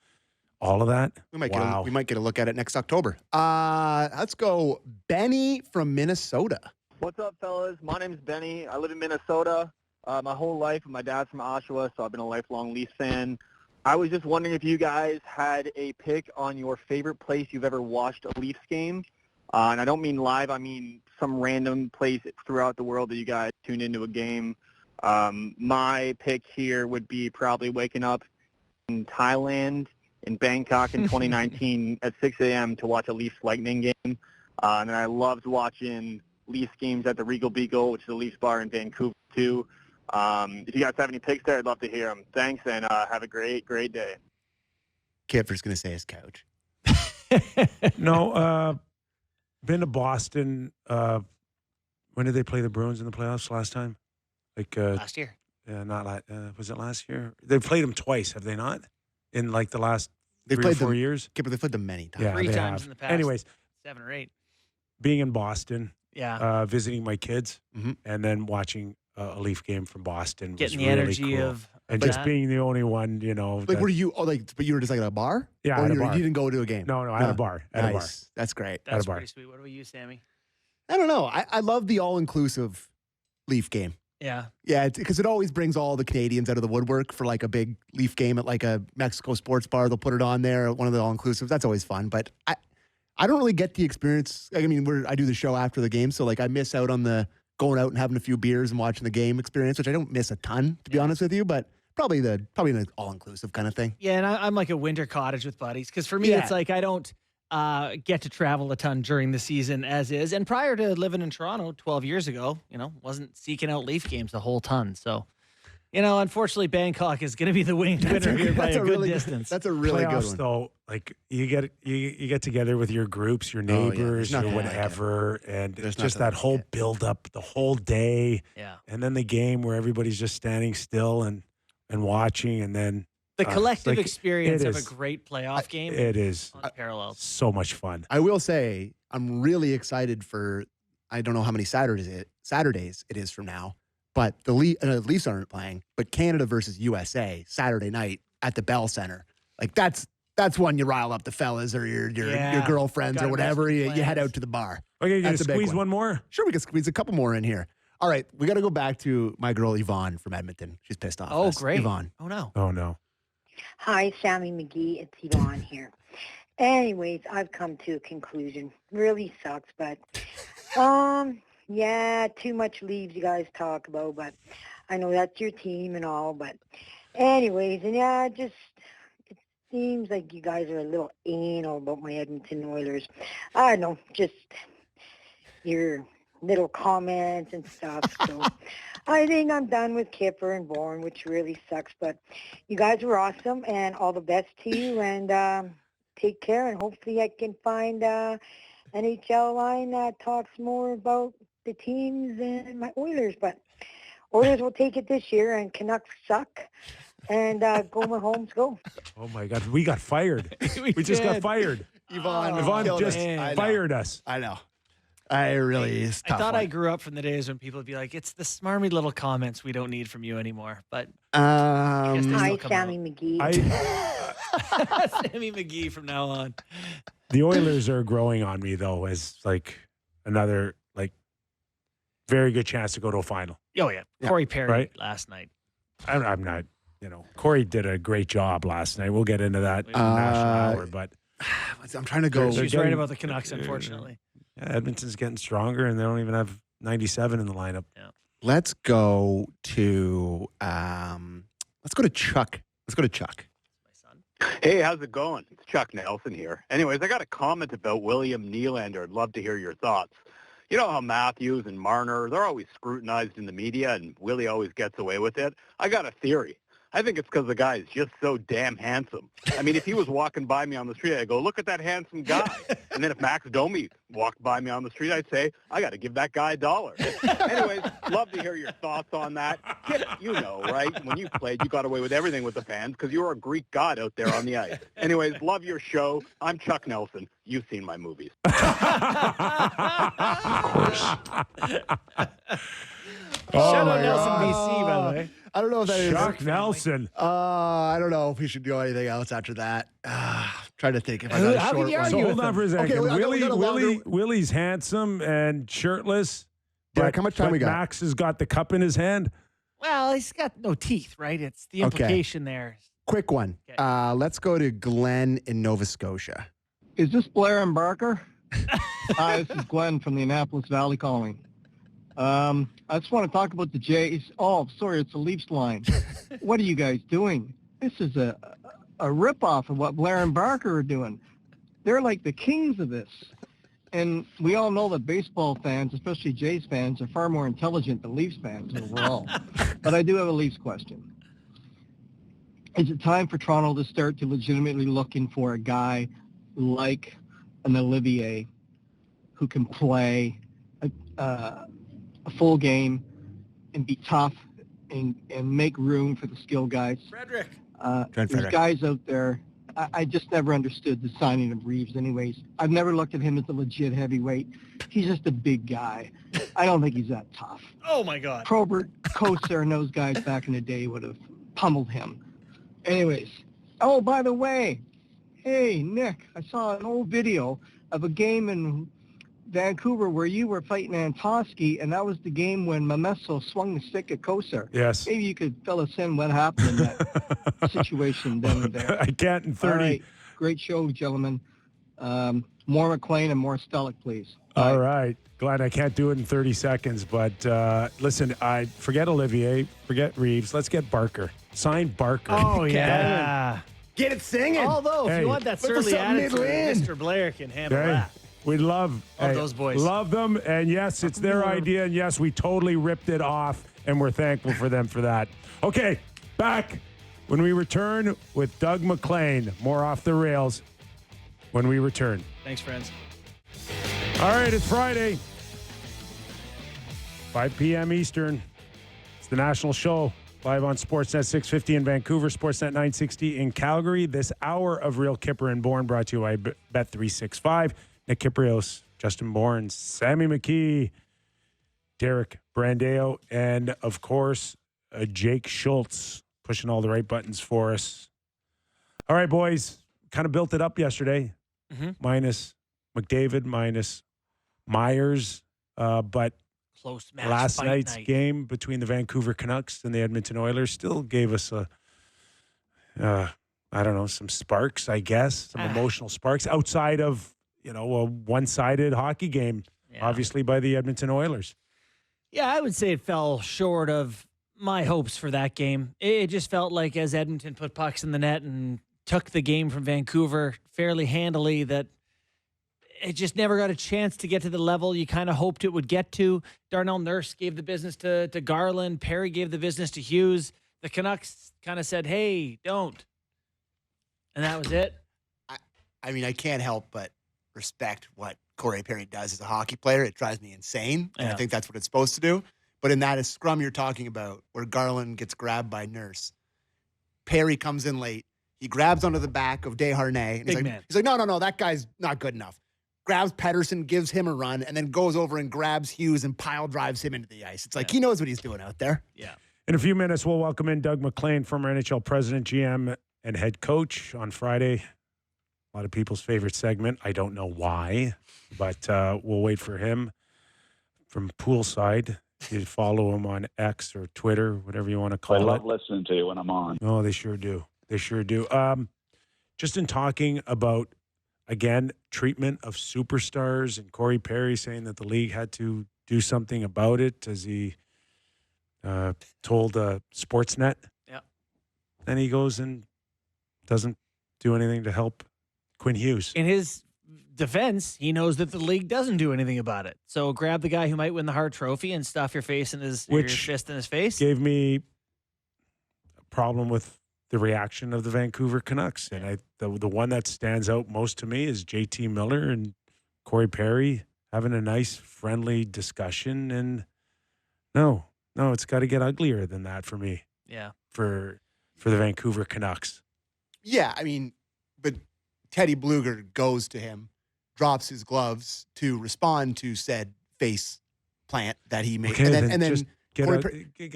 all of that. We might get a look at it next October. Let's go, Benny from Minnesota. What's up, fellas? My name's Benny. I live in Minnesota my whole life. My dad's from Oshawa, so I've been a lifelong Leafs fan. I was just wondering if you guys had a pick on your favorite place you've ever watched a Leafs game. And I don't mean live. I mean some random place throughout the world that you guys tune into a game. My pick here would be probably waking up in Thailand, in Bangkok in 2019 at 6 a.m. to watch a Leafs Lightning game. And I loved watching Leafs games at the Regal Beagle, which is a Leafs bar in Vancouver, too. If you guys have any picks there, I'd love to hear them. Thanks, and have a great day. Kyper's going to say his couch. No, been to Boston. When did they play the Bruins in the playoffs last time? Like last year. Yeah, not was it last year? They've played them twice, have they not? In like the last They've 3 or played 4 them, years? Kipper, they've played them many times. Yeah, 3 they times have. in the past. Anyways, 7 or 8. being in Boston, Yeah. visiting my kids, Mhm. and then watching a Leaf game from Boston Getting was the really energy cool. of and that. just being the only one, you know. Like, that- were you? Oh, like, but you were just like at a bar. Yeah, or at a you bar. You didn't go to a game. No, I had a bar. At a bar. Nice. That's great. That's bar. pretty sweet. What about you, Sammy? I don't know. I love the all-inclusive Leaf game. Yeah. Yeah, because it always brings all the Canadians out of the woodwork for like a big Leaf game at like a Mexico sports bar. They'll put it on there, one of the all-inclusives. That's always fun. But I don't really get the experience. I mean, I do the show after the game, so like I miss out on the going out and having a few beers and watching the game experience, which I don't miss a ton, to be honest with you. But probably an all-inclusive kind of thing. Yeah, and I'm like a winter cottage with buddies because for me, Yeah. it's like I don't get to travel a ton during the season as is. And prior to living in Toronto 12 years ago, wasn't seeking out Leaf games a whole ton. So, unfortunately, Bangkok is going to be the winner here by a good really distance. That's a really Playoffs, good one. though, like you get together with your groups, your neighbors, There's your nothing like it. whatever, and There's it's just nothing that like whole it. build up, the whole day, Yeah. and then the game where everybody's just standing still and watching, and then The collective like, experience it of a is. great playoff game. it is Unparalleled. so much fun. I will say I'm really excited for. I don't know how many Saturdays it is from now, but the Leafs aren't playing. But Canada versus USA Saturday night at the Bell Center, like that's That's one you rile up the fellas or your girlfriends or Gotta whatever. make You some head plans. out to the bar. Okay, you gonna That's a big squeeze one more? Sure, we can squeeze a couple more in here. All right, we got to go back to my girl Yvonne from Edmonton. She's pissed off. Oh, at us. great. Yvonne. Oh, no. Oh, no. Hi, Sammy McGee. It's Yvonne here. Anyways, I've come to a conclusion. Really sucks, but yeah, too much leaves you guys talk about, but I know that's your team and all, but anyways, and yeah, it seems like you guys are a little anal about my Edmonton Oilers. I don't know, just your little comments and stuff. So I think I'm done with Kyper and Bourne, which really sucks. But you guys were awesome, and all the best to you. And take care, and hopefully I can find NHL line that talks more about the teams and my Oilers. But Oilers will take it this year, and Canucks suck. And go Mahomes, go. Oh, my God. We got fired. we just got fired. Yvonne just fired us. I know. I really is I thought I grew up from the days when people would be like, it's the smarmy little comments we don't need from you anymore. But Hi, Sammy McGee. Sammy McGee from now on. The Oilers are growing on me, though, as like another very good chance to go to a final. Oh, yeah. Corey Perry last night. I'm not, Corey did a great job last night. We'll get into that in the national hour, but I'm trying to go. She's right about the Canucks, unfortunately. Yeah, Edmonton's getting stronger, and they don't even have 97 in the lineup. Yeah. Let's go to Chuck. Let's go to Chuck. Hey, how's it going? It's Chuck Nelson here. Anyways, I got a comment about William Nylander. I'd love to hear your thoughts. You know how Matthews and Marner, they're always scrutinized in the media, and Willie always gets away with it? I got a theory. I think it's because the guy is just so damn handsome. I mean, if he was walking by me on the street, I'd go, look at that handsome guy. And then if Max Domi walked by me on the street, I'd say, I got to give that guy $1. Anyways, love to hear your thoughts on that. Kip, you know, right? When you played, you got away with everything with the fans because you were a Greek god out there on the ice. Anyways, love your show. I'm Chuck Nelson. You've seen my movies. Of course. Shout out Nelson, BC, by the way. I don't know if that is Chuck Nelson. I don't know if we should do anything else after that. Trying to think if I got a short one. So hold on for a second. Okay, Willie's handsome and shirtless. Derek, how much time we got? Max has got the cup in his hand. Well, he's got no teeth, right? It's the implication there. Quick one. Okay. Let's go to Glenn in Nova Scotia. Is this Blair and Barker? Hi, this is Glenn from the Annapolis Valley calling. I just want to talk about the Jays. Oh, sorry, it's the Leafs line. What are you guys doing? This is a ripoff of what Blair and Barker are doing. They're like the kings of this. And we all know that baseball fans, especially Jays fans, are far more intelligent than Leafs fans overall. But I do have a Leafs question. Is it time for Toronto to start to legitimately looking for a guy like an Olivier who can play a full game and be tough and make room for the skill guys? Frederick. There's guys out there. I just never understood the signing of Reeves anyways. I've never looked at him as a legit heavyweight. He's just a big guy. I don't think he's that tough. Oh, my God. Probert, Kosar, and those guys back in the day would have pummeled him. Anyways. Oh, by the way, hey, Nick, I saw an old video of a game in Vancouver where you were fighting Antosky, and that was the game when Mamesso swung the stick at Kosar. Yes. Maybe you could fill us in what happened in that situation then and there. I can't in 30. All right. Great show, gentlemen. More MacLean and more Stellick, please. All right. Glad I can't do it in 30 seconds, but listen, I forget Olivier, forget Reeves. Let's get Barker. Sign Barker. Oh, yeah. Get it singing. Although, if you want that surly attitude, Mr. Blair can handle that. We love those boys. Love them. And yes, it's their idea. And yes, we totally ripped it off. And we're thankful for them for that. Okay, back when we return with Doug MacLean. More Off the Rails when we return. Thanks, friends. All right, it's Friday. 5 p.m. Eastern. It's the national show. Live on Sportsnet 650 in Vancouver, Sportsnet 960 in Calgary. This hour of Real Kyper and Bourne brought to you by Bet365. Nick Kypreos, Justin Bourne, Sammy McKee, Derek Brandeo, and, of course, Jake Schultz pushing all the right buttons for us. All right, boys, kind of built it up yesterday, minus McDavid, minus Myers. But close match. Last night's game between the Vancouver Canucks and the Edmonton Oilers still gave us some sparks, I guess, some emotional sparks outside of, a one-sided hockey game, obviously by the Edmonton Oilers. Yeah, I would say it fell short of my hopes for that game. It just felt like as Edmonton put pucks in the net and took the game from Vancouver fairly handily, that it just never got a chance to get to the level you kind of hoped it would get to. Darnell Nurse gave the business to Garland. Perry gave the business to Hughes. The Canucks kind of said, hey, don't. And that was it. I mean, I can't help but respect what Corey Perry does as a hockey player. It drives me insane, and I think that's what it's supposed to do. But in that scrum you're talking about, where Garland gets grabbed by Nurse, Perry comes in late. He grabs onto the back of Desharnais. And he's like, no, that guy's not good enough. Grabs Pettersson, gives him a run, and then goes over and grabs Hughes and pile drives him into the ice. It's like he knows what he's doing out there. Yeah. In a few minutes, we'll welcome in Doug MacLean, former NHL president, GM, and head coach on Friday. A lot of people's favorite segment. I don't know why, but we'll wait for him from Poolside. You follow him on X or Twitter, whatever you want to call it. I love listening to you when I'm on. Oh, they sure do. They sure do. Just in talking about, again, treatment of superstars and Corey Perry saying that the league had to do something about it, as he told Sportsnet. Yeah. Then he goes and doesn't do anything to help Quinn Hughes. In his defense, he knows that the league doesn't do anything about it. So grab the guy who might win the Hart Trophy and stuff your fist in his face. Gave me a problem with the reaction of the Vancouver Canucks. And the one that stands out most to me is JT Miller and Corey Perry having a nice, friendly discussion. And no, it's got to get uglier than that for me. Yeah. For the Vancouver Canucks. Yeah, I mean, but Teddy Bluger goes to him, drops his gloves to respond to said face plant that he made. Okay, and then get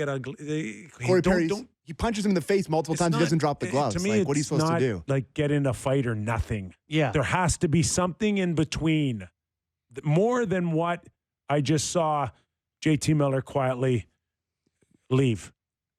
ugly. Corey Perry, he punches him in the face multiple times. He doesn't drop the gloves. To me, what are you supposed to do? Like get in a fight or nothing. Yeah. There has to be something in between. More than what I just saw JT Miller quietly leave.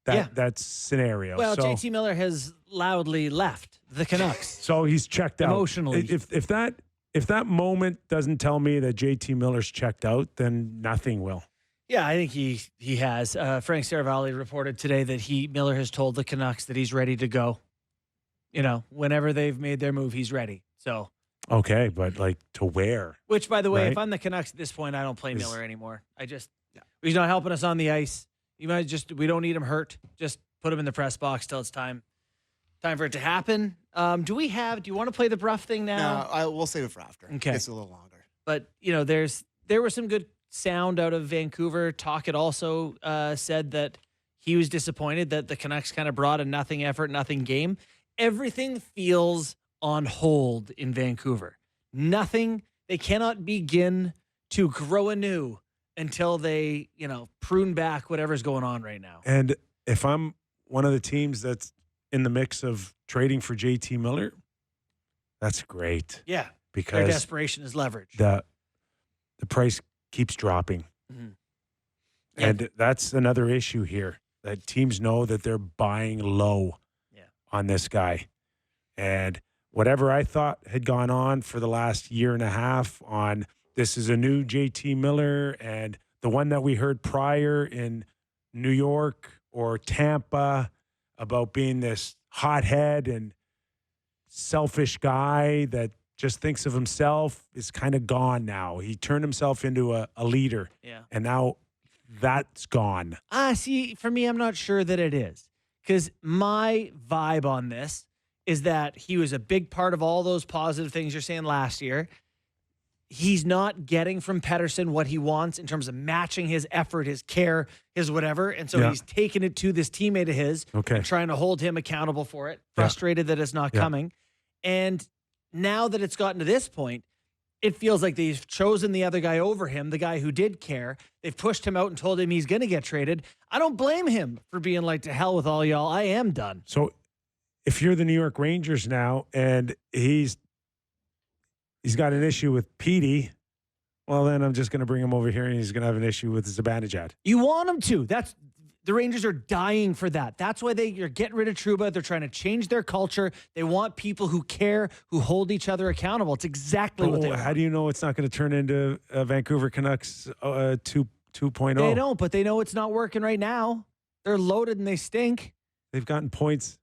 That scenario. Well, JT Miller has loudly left the Canucks. So he's checked out. Emotionally. If that moment doesn't tell me that JT Miller's checked out, then nothing will. Yeah, I think he has. Frank Saravalli reported today that Miller has told the Canucks that he's ready to go. Whenever they've made their move, he's ready. So okay, but like to where? Which, by the way, right? if I'm the Canucks at this point, I don't play Miller anymore. He's not helping us on the ice. We don't need him hurt. Just put him in the press box till it's time for it to happen. Do you want to play the Bruff thing now? No, we'll save it for after. Okay. It's a little longer. But, there was some good sound out of Vancouver. Tocchet also said that he was disappointed that the Canucks kind of brought a nothing effort, nothing game. Everything feels on hold in Vancouver. Nothing. They cannot begin to grow anew until they, prune back whatever's going on right now. And if I'm one of the teams that's in the mix of trading for JT Miller, that's great. Yeah. Because their desperation is leverage. The price keeps dropping. Mm-hmm. And that's another issue here, that teams know that they're buying low on this guy. And whatever I thought had gone on for the last year and a half on this is a new JT Miller, and the one that we heard prior in New York or Tampa about being this hothead and selfish guy that just thinks of himself is kind of gone now. He turned himself into a leader. Yeah. And now that's gone. See, for me, I'm not sure that it is. Because my vibe on this is that he was a big part of all those positive things you're saying last year. He's not getting from Pettersson what he wants in terms of matching his effort, his care, his whatever. And so he's taking it to this teammate of his and trying to hold him accountable for it, frustrated that it's not coming. And now that it's gotten to this point, it feels like they've chosen the other guy over him, the guy who did care. They've pushed him out and told him he's going to get traded. I don't blame him for being like, to hell with all y'all. I am done. So if you're the New York Rangers now and he's got an issue with Petey, well, then I'm just going to bring him over here and he's going to have an issue with Zibanejad. You want him to. The Rangers are dying for that. That's why you're getting rid of Trouba. They're trying to change their culture. They want people who care, who hold each other accountable. It's exactly what they want. How do you know it's not going to turn into Vancouver Canucks 2.0? They don't, but they know it's not working right now. They're loaded and they stink. They've gotten points.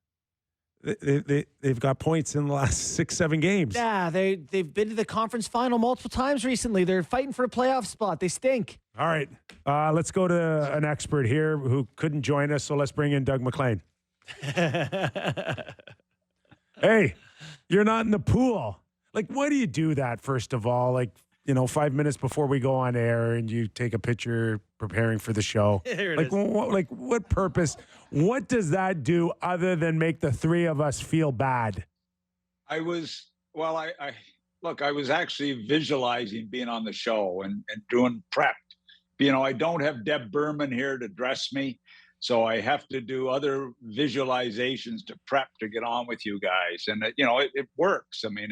They've got points in the last 6-7 games. Yeah, they've been to the conference final multiple times recently. They're fighting for a playoff spot. They stink. All right, let's go to an expert here who couldn't join us, so let's bring in Doug MacLean. Hey, you're not in the pool. Like, why do you do that, first of all? Like, 5 minutes before we go on air and you take a picture preparing for the show. There it like, is. What purpose? What does that do other than make the three of us feel bad? I was actually visualizing being on the show and doing prep. I don't have Deb Berman here to dress me, so I have to do other visualizations to prep to get on with you guys. And it works. I mean,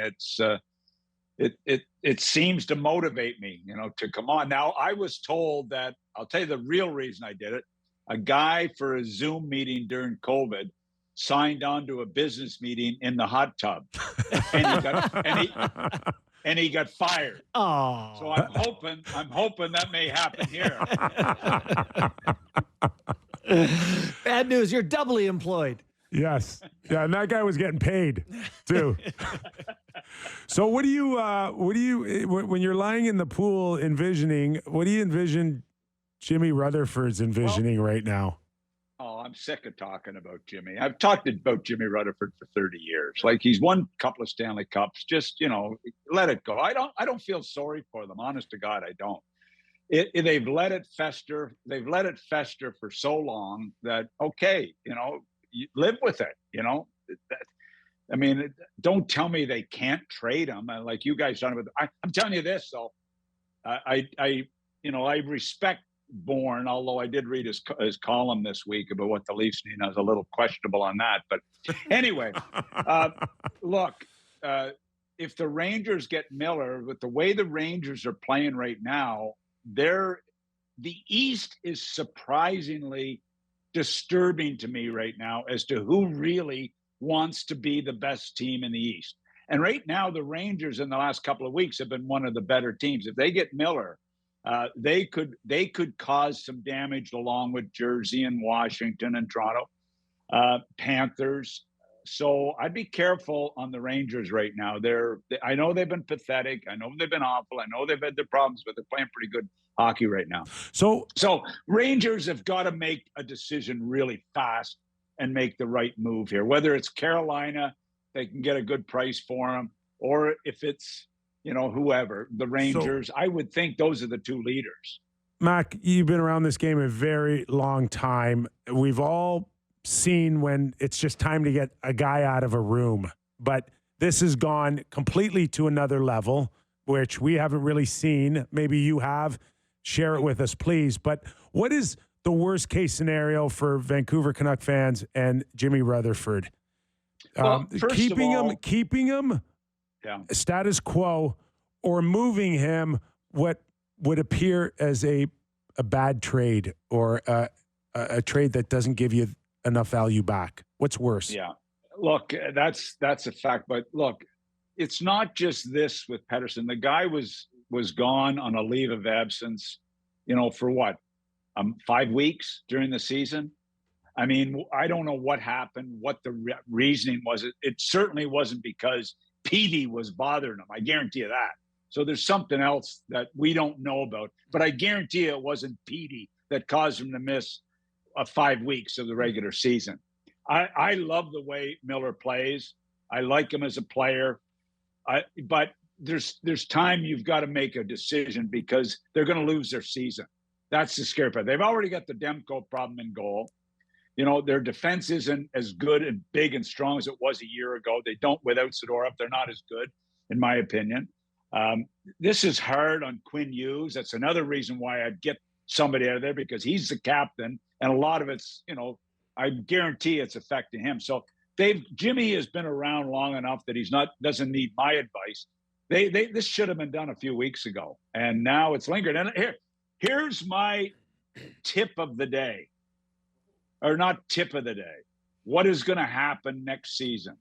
it seems to motivate me, to come on. Now, I was told that, I'll tell you the real reason I did it. A guy for a Zoom meeting during COVID signed on to a business meeting in the hot tub, and he got fired. Oh, so I'm hoping that may happen here. Bad news. You're doubly employed. Yes. Yeah, and that guy was getting paid too. So what do you when you're lying in the pool envisioning, what do you envision Jimmy Rutherford's envisioning right now? Oh, I'm sick of talking about Jimmy. I've talked about Jimmy Rutherford for 30 years. Like, he's won a couple of Stanley Cups. Just, let it go. I don't feel sorry for them. Honest to God, I don't. They've let it fester. They've let it fester for so long that, okay, you live with it, don't tell me they can't trade him. Like you guys done with. I'm telling you this, though. I respect Bourne, although I did read his column this week about what the Leafs need. I was a little questionable on that, but anyway, look, if the Rangers get Miller, with the way the Rangers are playing right now, the East is surprisingly disturbing to me right now as to who really wants to be the best team in the East. And right now, the Rangers in the last couple of weeks have been one of the better teams. If they get Miller, they could cause some damage along with Jersey and Washington and Toronto, Panthers. So I'd be careful on the Rangers right now. I know they've been pathetic. I know they've been awful. I know they've had their problems, but they're playing pretty good hockey right now. So Rangers have got to make a decision really fast and make the right move here. Whether it's Carolina, they can get a good price for them, or if it's whoever, the Rangers, I would think those are the two leaders. Mac, you've been around this game a very long time. We've all seen when it's just time to get a guy out of a room, but this has gone completely to another level, which we haven't really seen. Maybe you have. Share it with us, please. But what is the worst case scenario for Vancouver Canuck fans and Jimmy Rutherford? Keeping him status quo, or moving him what would appear as a bad trade, or a trade that doesn't give you enough value back? What's worse? Yeah, look, that's a fact. But look, it's not just this with Pettersson. The guy was gone on a leave of absence, for what, 5 weeks during the season. I mean, I don't know what happened, what the reasoning was. It certainly wasn't because Petey was bothering him. I guarantee you that. So there's something else that we don't know about. But I guarantee you it wasn't Petey that caused him to miss 5 weeks of the regular season. I love the way Miller plays. I like him as a player. But there's time you've got to make a decision, because they're going to lose their season. That's the scary part. They've already got the Demko problem in goal. Their defense isn't as good and big and strong as it was a year ago. They don't, without Sidorov, they're not as good, in my opinion. This is hard on Quinn Hughes. That's another reason why I'd get somebody out of there, because he's the captain, and a lot of it's, I guarantee it's affecting him. So Jimmy has been around long enough that doesn't need my advice. This should have been done a few weeks ago, and now it's lingered. And here's my tip of the day, or not tip of the day. What is going to happen next season?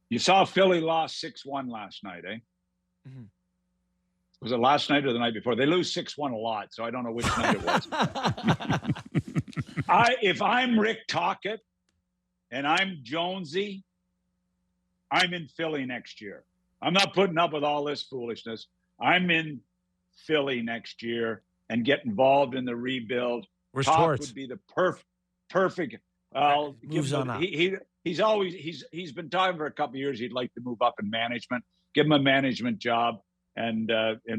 You saw Philly lost 6-1 last night, eh? Mm-hmm. Was it last night or the night before? They lose 6-1 a lot, so I don't know which night it was. If I'm Rick Tocchet and I'm Jonesy, I'm in Philly next year. I'm not putting up with all this foolishness. I'm in Philly next year and get involved in the rebuild. Where's Toc Torts? would be the perfect. Moves on up. He's been talking for a couple of years. He'd like to move up in management. Give him a management job and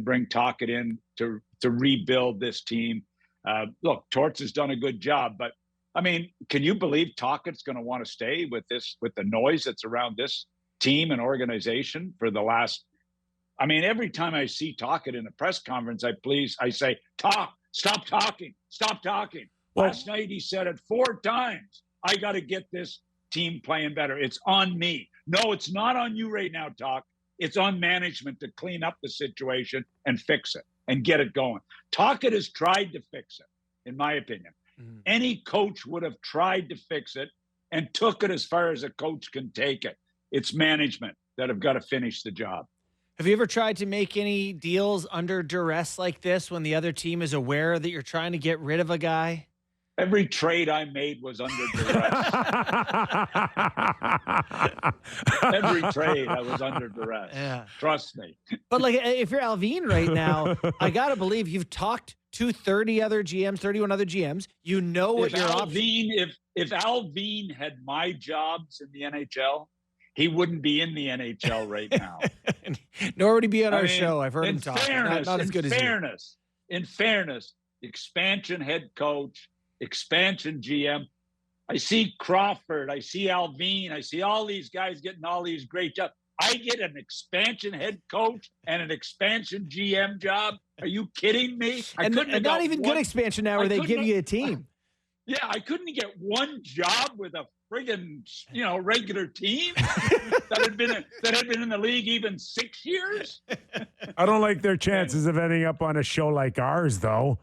bring Tocchet in to rebuild this team. Look, Torts has done a good job, but I mean, can you believe Tocchet's going to want to stay with the noise that's around this team and organization for the last? I mean, every time I see Tocchet in a press conference, I say, stop talking. Well, last night he said it 4 times. I got to get this team playing better. It's on me. No, it's not on you right now, Toc. It's on management to clean up the situation and fix it and get it going. Tocchet has tried to fix it, in my opinion. Mm-hmm. Any coach would have tried to fix it and took it as far as a coach can take it. It's management that have got to finish the job. Have you ever tried to make any deals under duress like this when the other team is aware that you're trying to get rid of a guy? Every trade I made was under duress. Every trade I was under duress. Yeah. Trust me. But like, if you're Alvin right now, I got to believe you've talked to 31 other GMs. You know what your option. If Alvin had my jobs in the NHL, he wouldn't be in the NHL right now. Nor would he be on our show. I've heard him talk. Not as good as you. In fairness, expansion head coach, expansion GM. I see Crawford. I see Alvin. I see all these guys getting all these great jobs. I get an expansion head coach and an expansion GM job. Are you kidding me? And not even good expansion now where they give you a team. Yeah, I couldn't get one job with a friggin', regular team that had been in the league even 6 years. I don't like their chances of ending up on a show like ours, though.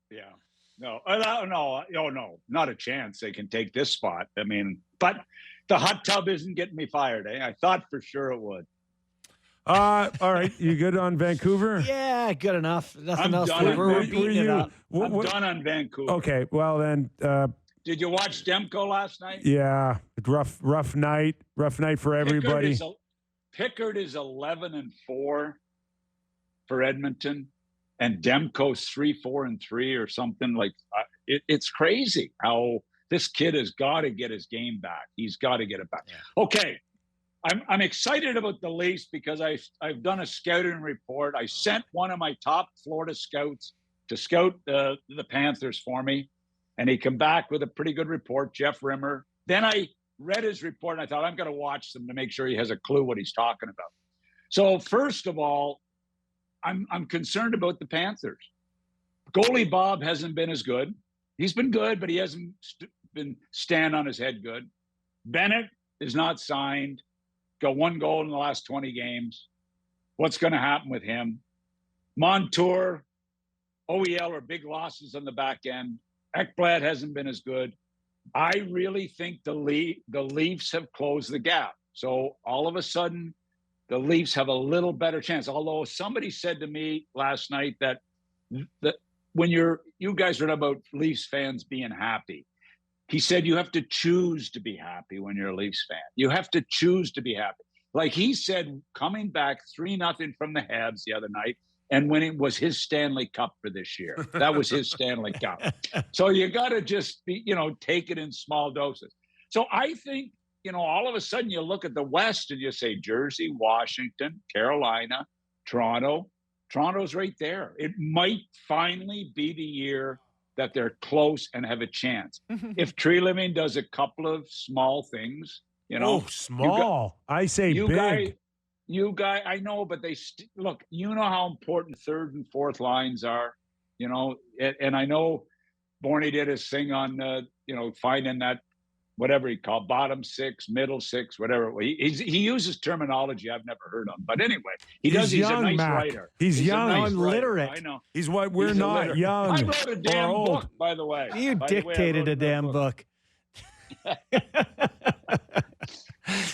Yeah. No, not a chance. They can take this spot. I mean, but the hot tub isn't getting me fired, eh? I thought for sure it would. All right. You good on Vancouver? Yeah, good enough. Nothing else. We're beating it up. I'm done on Vancouver. Okay, well then. Did you watch Demko last night? Yeah, rough night for everybody. Pickard is 11-4 for Edmonton. And Demko's 3-4-3 or something like it's crazy how this kid has got to get his game back. He's got to get it back. Yeah. Okay, I'm excited about the Leafs because I've done a scouting report. I sent one of my top Florida scouts to scout the Panthers for me, and he came back with a pretty good report, Jeff Rimmer. Then I read his report and I thought I'm going to watch them to make sure he has a clue what he's talking about. So first of all, I'm concerned about the Panthers. Goalie Bob hasn't been as good. He's been good, but he hasn't been stand on his head good. Bennett is not signed. Got 1 goal in the last 20 games. What's going to happen with him? Montour, OEL are big losses on the back end. Ekblad hasn't been as good. I really think the Leafs have closed the gap. So all of a sudden, the Leafs have a little better chance. Although somebody said to me last night that when you guys read about Leafs fans being happy, he said you have to choose to be happy when you're a Leafs fan. You have to choose to be happy. Like he said, coming back 3-0 from the Habs the other night and winning was his Stanley Cup for this year. That was his Stanley Cup. So you got to just be, take it in small doses. So I think, all of a sudden you look at the West and you say Jersey, Washington, Carolina, Toronto. Toronto's right there. It might finally be the year that they're close and have a chance. If Tree Living does a couple of small things, small. I say big. I know, but they look. You know how important 3rd and 4th lines are. And I know Bourne did his thing on finding that whatever he called bottom six, middle six, whatever. He uses terminology I've never heard of. But anyway, he's young, a nice Mac. writer. He's young. A nice I'm writer. literate. I know. He's what we're He's not illiterate. young. I wrote a damn or old. book, by the way. You dictated a damn book.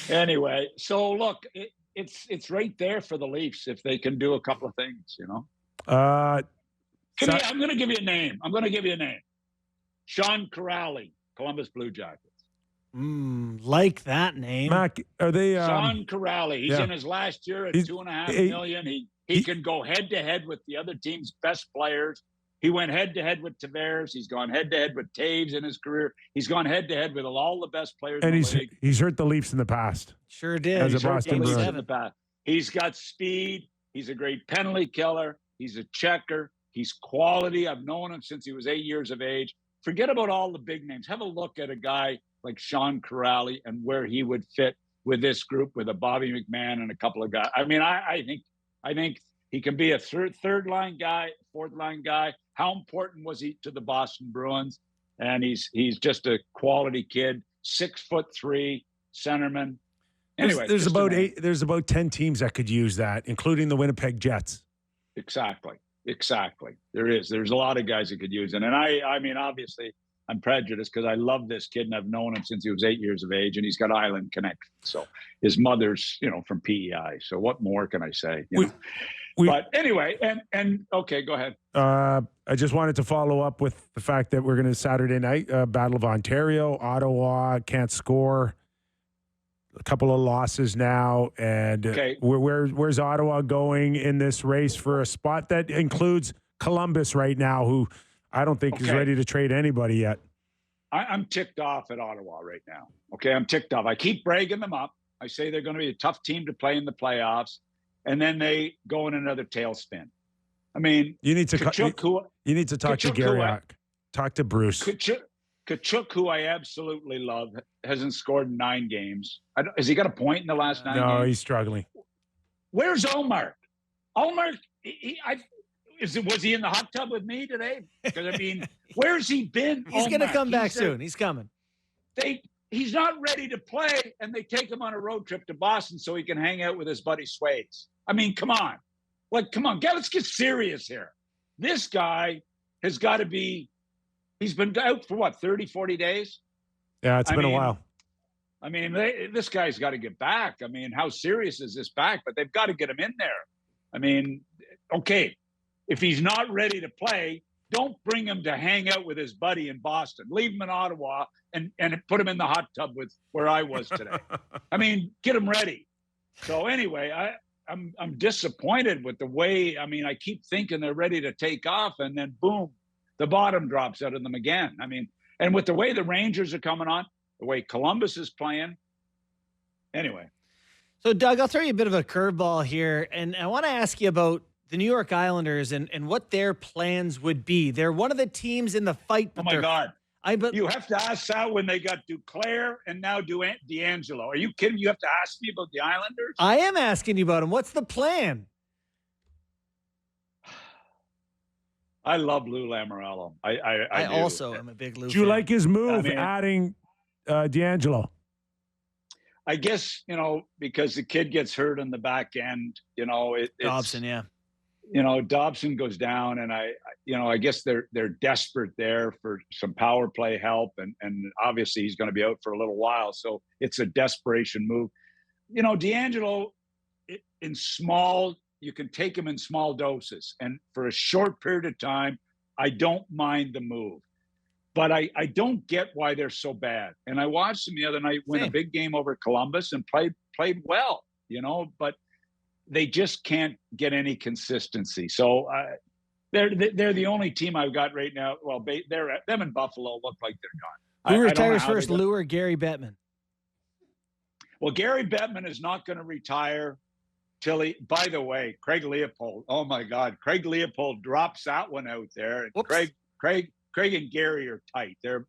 Anyway, so look, it's right there for the Leafs if they can do a couple of things, I'm going to give you a name. Sean Corrali, Columbus Blue Jackets. Like that name. Mac, are they? Sean Corrali. He's yeah. in his last year at $2.5 million. He can go head to head with the other team's best players. He went head to head with Tavares. He's gone head to head with Taves in his career. He's gone head to head with all the best players And in the league. he's hurt the Leafs in the past. Sure did. As a Boston Bruin. He's got speed. He's a great penalty killer. He's a checker. He's quality. I've known him since he was 8 years of age. Forget about all the big names. Have a look at a guy like Sean Corrali and where he would fit with this group with a Bobby McMahon and a couple of guys. I mean, I think he can be a third line guy, fourth line guy. How important was he to the Boston Bruins? And he's just a quality kid, 6'3" centerman. Anyway, there's about 10 teams that could use that, including the Winnipeg Jets. Exactly. There's a lot of guys that could use it. And I mean, obviously, I'm prejudiced because I love this kid and I've known him since he was 8 years of age, and he's got Island connection. So his mother's, from PEI. So what more can I say? But anyway, and okay, go ahead. I just wanted to follow up with the fact that we're going to Saturday night, Battle of Ontario, Ottawa can't score. A couple of losses now, and where's Ottawa going in this race for a spot that includes Columbus right now, who I don't think is ready to trade anybody yet. I'm ticked off at Ottawa right now. Okay, I'm ticked off. I keep bragging them up. I say they're going to be a tough team to play in the playoffs, and then they go in another tailspin. I mean, you need to talk to Gary. Talk to Bruce. Kachuk, who I absolutely love, hasn't scored in 9 games. Has he got a point in the last 9 games? No, he's struggling. Where's Ullmark? Ullmark, was he in the hot tub with me today? Because, I mean, where's he been? He's going to come back soon. He's coming. He's not ready to play, and they take him on a road trip to Boston so he can hang out with his buddy Swades. I mean, come on. Let's get serious here. This guy has got to be – he's been out for, 30, 40 days? Yeah, it's been a while. I mean, this guy's got to get back. I mean, how serious is this back? But they've got to get him in there. I mean, okay, if he's not ready to play, don't bring him to hang out with his buddy in Boston. Leave him in Ottawa and put him in the hot tub with where I was today. I mean, get him ready. So anyway, I'm disappointed with the way, I mean, I keep thinking they're ready to take off, and then boom, the bottom drops out of them again. I mean, and with the way the Rangers are coming on, the way Columbus is playing. Anyway. So, Doug, I'll throw you a bit of a curveball here, and I want to ask you about the New York Islanders and what their plans would be. They're one of the teams in the fight. Oh, my God. You have to ask that when they got Duclair and now DeAngelo. Are you kidding? You have to ask me about the Islanders? I am asking you about them. What's the plan? I love Lou Lamoriello. I also am a big Lou fan. Do you like his move, adding DeAngelo? I guess, because the kid gets hurt in the back end, Dobson, yeah. Dobson goes down, and I guess they're desperate there for some power play help, and obviously he's going to be out for a little while, so it's a desperation move. DeAngelo, in small, you can take him in small doses, and for a short period of time, I don't mind the move. But I don't get why they're so bad. And I watched them the other night win a big game over Columbus and played well, but they just can't get any consistency. So they're the only team I've got right now. Well, them and Buffalo look like they're gone. Who retires first, Lou or Gary Bettman? Well, Gary Bettman is not going to retire till by the way, Craig Leopold. Oh my God. Craig Leopold drops that one out there. And Craig and Gary are tight. There's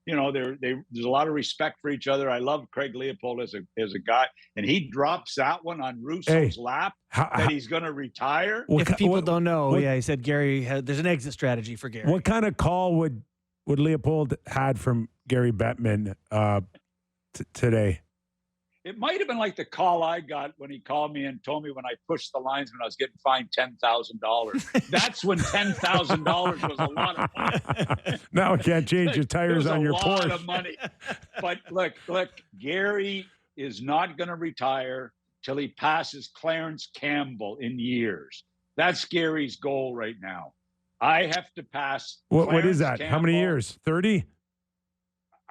a lot of respect for each other. I love Craig Leopold as a guy, and he drops that one on Russo's lap that he's going to retire. If people don't know, he said Gary. There's an exit strategy for Gary. What kind of call would Leopold had from Gary Bettman today? It might have been like the call I got when he called me and told me when I pushed the linesman I was getting fined $10,000. That's when $10,000 was a lot of money. Now I can't change your tires on your Porsche. It was a lot of money. But look, Gary is not going to retire till he passes Clarence Campbell in years. That's Gary's goal right now. I have to pass. What is that? Campbell. How many years? 30?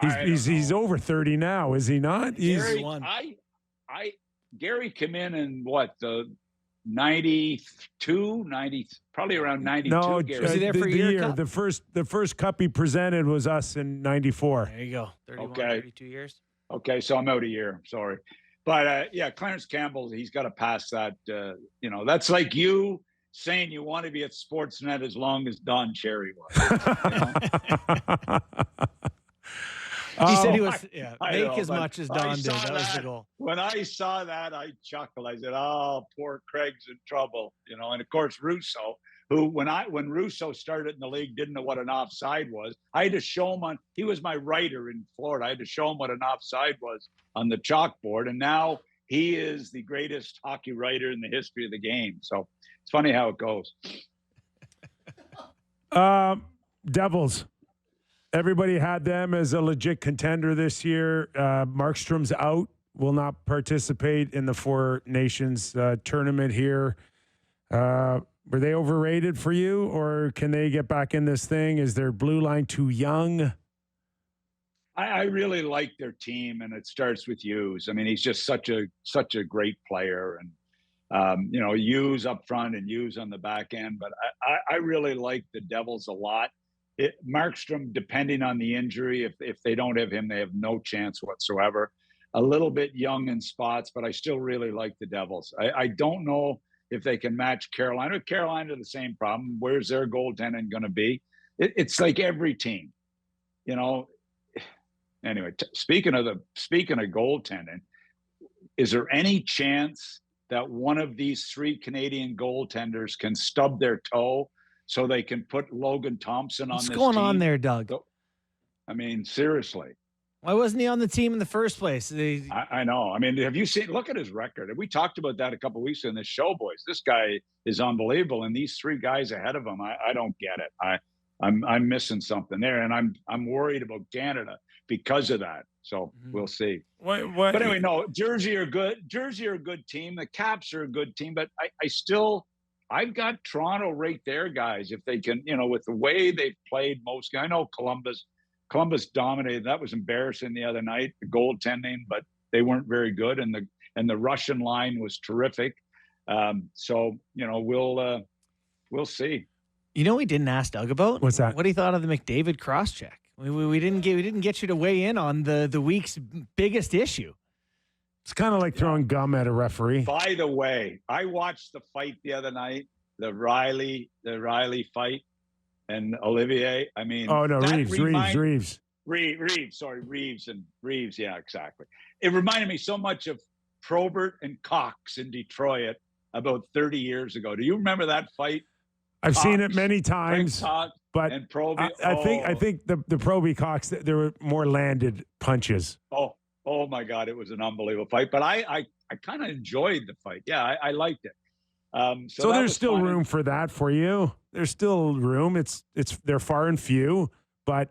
He's over 30 now, is he not? Gary, Gary came in what, the 92, 90, probably around 92. No, Gary. Was he there for a year? Cup? The first cup he presented was us in 94. There you go. 31, 32 years. Okay, so I'm out a year. Sorry. But, Clarence Campbell, he's got to pass that. That's like you saying you want to be at Sportsnet as long as Don Cherry was. He said he was make as but much as Don did. That was the goal. When I saw that, I chuckled. I said, "Oh, poor Craig's in trouble," And of course, Russo, who when Russo started in the league, didn't know what an offside was. I had to show him he was my writer in Florida. I had to show him what an offside was on the chalkboard, and now he is the greatest hockey writer in the history of the game. So it's funny how it goes. Devils. Everybody had them as a legit contender this year. Markstrom's out, will not participate in the Four Nations tournament here. Were they overrated for you, or can they get back in this thing? Is their blue line too young? I really like their team, and it starts with Hughes. I mean, he's just such a great player, and Hughes up front and Hughes on the back end. But I really like the Devils a lot. Markstrom, depending on the injury, if they don't have him, they have no chance whatsoever. A little bit young in spots, but I still really like the Devils. I don't know if they can match Carolina. Carolina, the same problem. Where's their goaltending going to be? It's like every team, Anyway, speaking of goaltending, is there any chance that one of these three Canadian goaltenders can stub their toe so they can put Logan Thompson on this team? What's going on there, Doug? I mean, seriously. Why wasn't he on the team in the first place? I know. I mean, have you seen? Look at his record. We talked about that a couple of weeks ago in this show, boys. This guy is unbelievable, and these three guys ahead of him, I don't get it. I'm missing something there, and I'm worried about Canada because of that. So we'll see. What? But anyway, no. Jersey are good. Jersey are a good team. The Caps are a good team, but I've got Toronto right there, guys. If they can, with the way they've played most, I know Columbus dominated. That was embarrassing the other night, the goaltending, but they weren't very good, and the Russian line was terrific. So we'll see. We didn't ask Doug about what's that? What he thought of the McDavid cross-check. We didn't get you to weigh in on the week's biggest issue. It's kind of like throwing gum at a referee. By the way, I watched the fight the other night, the Riley fight, and Olivier. I mean, oh no, Reeves. Sorry, Reeves. Yeah, exactly. It reminded me so much of Probert and Cox in Detroit about 30 years ago. Do you remember that fight? I've seen it many times, but and Proby, I think the Proby Cox, there were more landed punches. Oh my God, it was an unbelievable fight. But I kind of enjoyed the fight. Yeah, I liked it. So there's still room for that for you. There's still room. They're far and few, but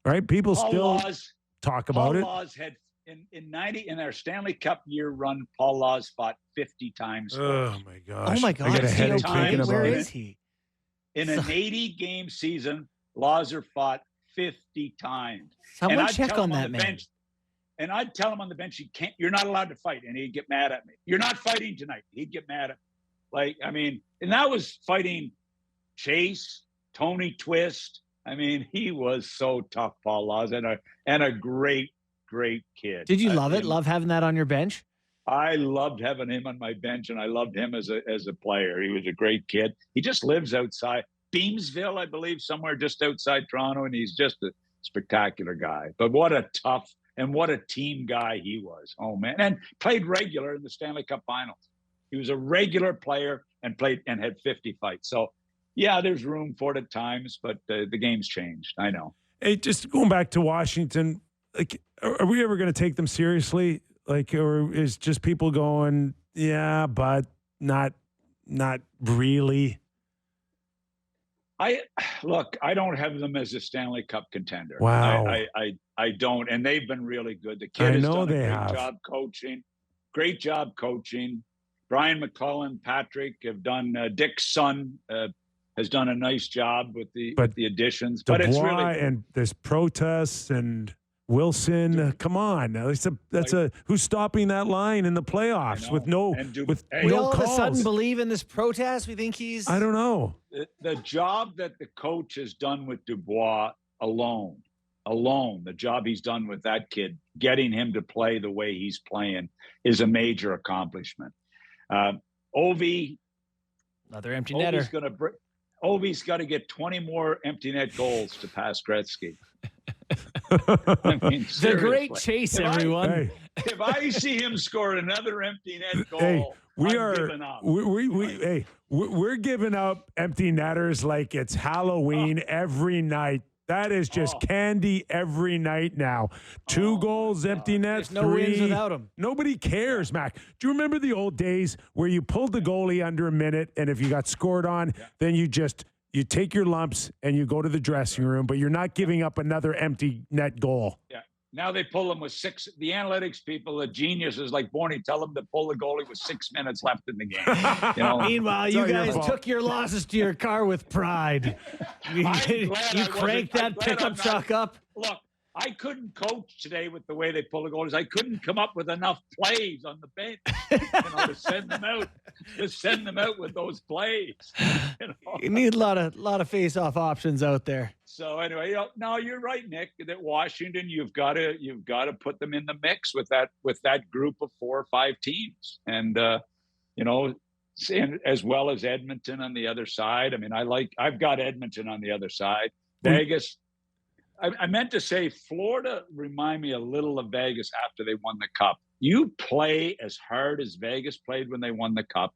right, people still talk about it. Paul Laws had in our Stanley Cup year run, Paul Laws fought 50 times. Oh my gosh! Oh my gosh! I got a headache thinking about Where it. is he? In an 80-game season, Lawser fought 50 times. Someone check on that man. Bench, and I'd tell him on the bench, you're not allowed to fight. And he'd get mad at me. You're not fighting tonight. He'd get mad at me. And that was fighting Chase, Tony Twist. I mean, he was so tough, Paul Laws, and a great kid. Did you love it? Love having that on your bench? I loved having him on my bench, and I loved him as a player. He was a great kid. He just lives outside Beamsville, I believe, somewhere just outside Toronto, and he's just a spectacular guy. But what a tough and what a team guy he was. Oh man, and played regular in the Stanley Cup Finals. He was a regular player and played and had 50 fights. So, yeah, there's room for it at times, but the game's changed. I know. Hey, just going back to Washington, like, are we ever going to take them seriously? Like, or is just people going, yeah, but not really? I don't have them as a Stanley Cup contender. Wow. I don't, and they've been really good. The kid has done a great job coaching. Great job coaching. Brian McClellan, Patrick have done. Dick's son has done a nice job with the additions. But it's really and there's protests and Wilson. Come on, that's who's stopping that line in the playoffs with no we no all calls. of a sudden believe in this protest. We think he's. I don't know. The job that the coach has done with Dubois alone, the job he's done with that kid, getting him to play the way he's playing is a major accomplishment. Ovi, another empty netter. Ovi's got to get 20 more empty net goals to pass Gretzky. The great chase, everyone. If I see him score another empty net goal, giving up. We're giving up empty netters like it's Halloween every night. That is just candy every night now. 2 goals, empty net, There's no 3. wins without him. Nobody cares, Mac. Do you remember the old days where you pulled the goalie under a minute, and if you got scored on, then you take your lumps and you go to the dressing room, but you're not giving up another empty net goal. Yeah. Now they pull them with 6. The analytics people, the geniuses like Bourne, tell them to pull the goalie with 6 minutes left in the game. Meanwhile, you guys took your losses to your car with pride. You cranked that pickup truck up. Look, I couldn't coach today with the way they pull the goalies. I couldn't come up with enough plays on the bench to send them out. To send them out with those plays. You need a lot of face-off options out there. So anyway, no, you're right, Nick. That Washington, you've got to put them in the mix with that group of 4 or 5 teams, and as well as Edmonton on the other side. I mean, I've got Edmonton on the other side. Vegas. I meant to say Florida remind me a little of Vegas after they won the Cup. You play as hard as Vegas played when they won the Cup,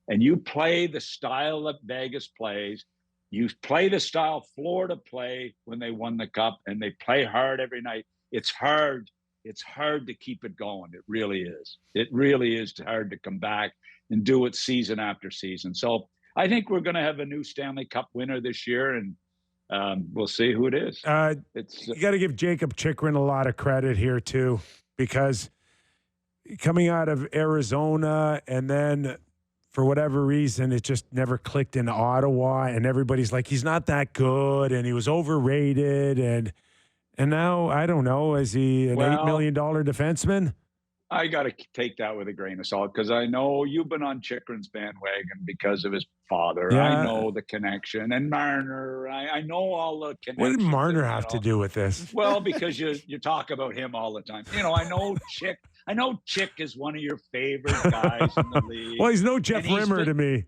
and you play the style that Vegas plays. You play the style Florida played when they won the Cup, and they play hard every night. It's hard. It's hard to keep it going. It really is. It really is hard to come back and do it season after season. So I think we're going to have a new Stanley Cup winner this year, and we'll see who it is. You got to give Jacob Chychrun a lot of credit here too, because coming out of Arizona and then for whatever reason it just never clicked in Ottawa, and everybody's like, he's not that good and he was overrated, and now I don't know, is he an $8 million defenseman? I got to take that with a grain of salt, because I know you've been on Chychrun's bandwagon because of his father. Yeah. I know the connection. And Marner, I know all the connections. What did Marner have to do with this? Well, because you talk about him all the time. I know Chick. I know Chick is one of your favorite guys in the league. Well, he's no Jeff Rimmer to me.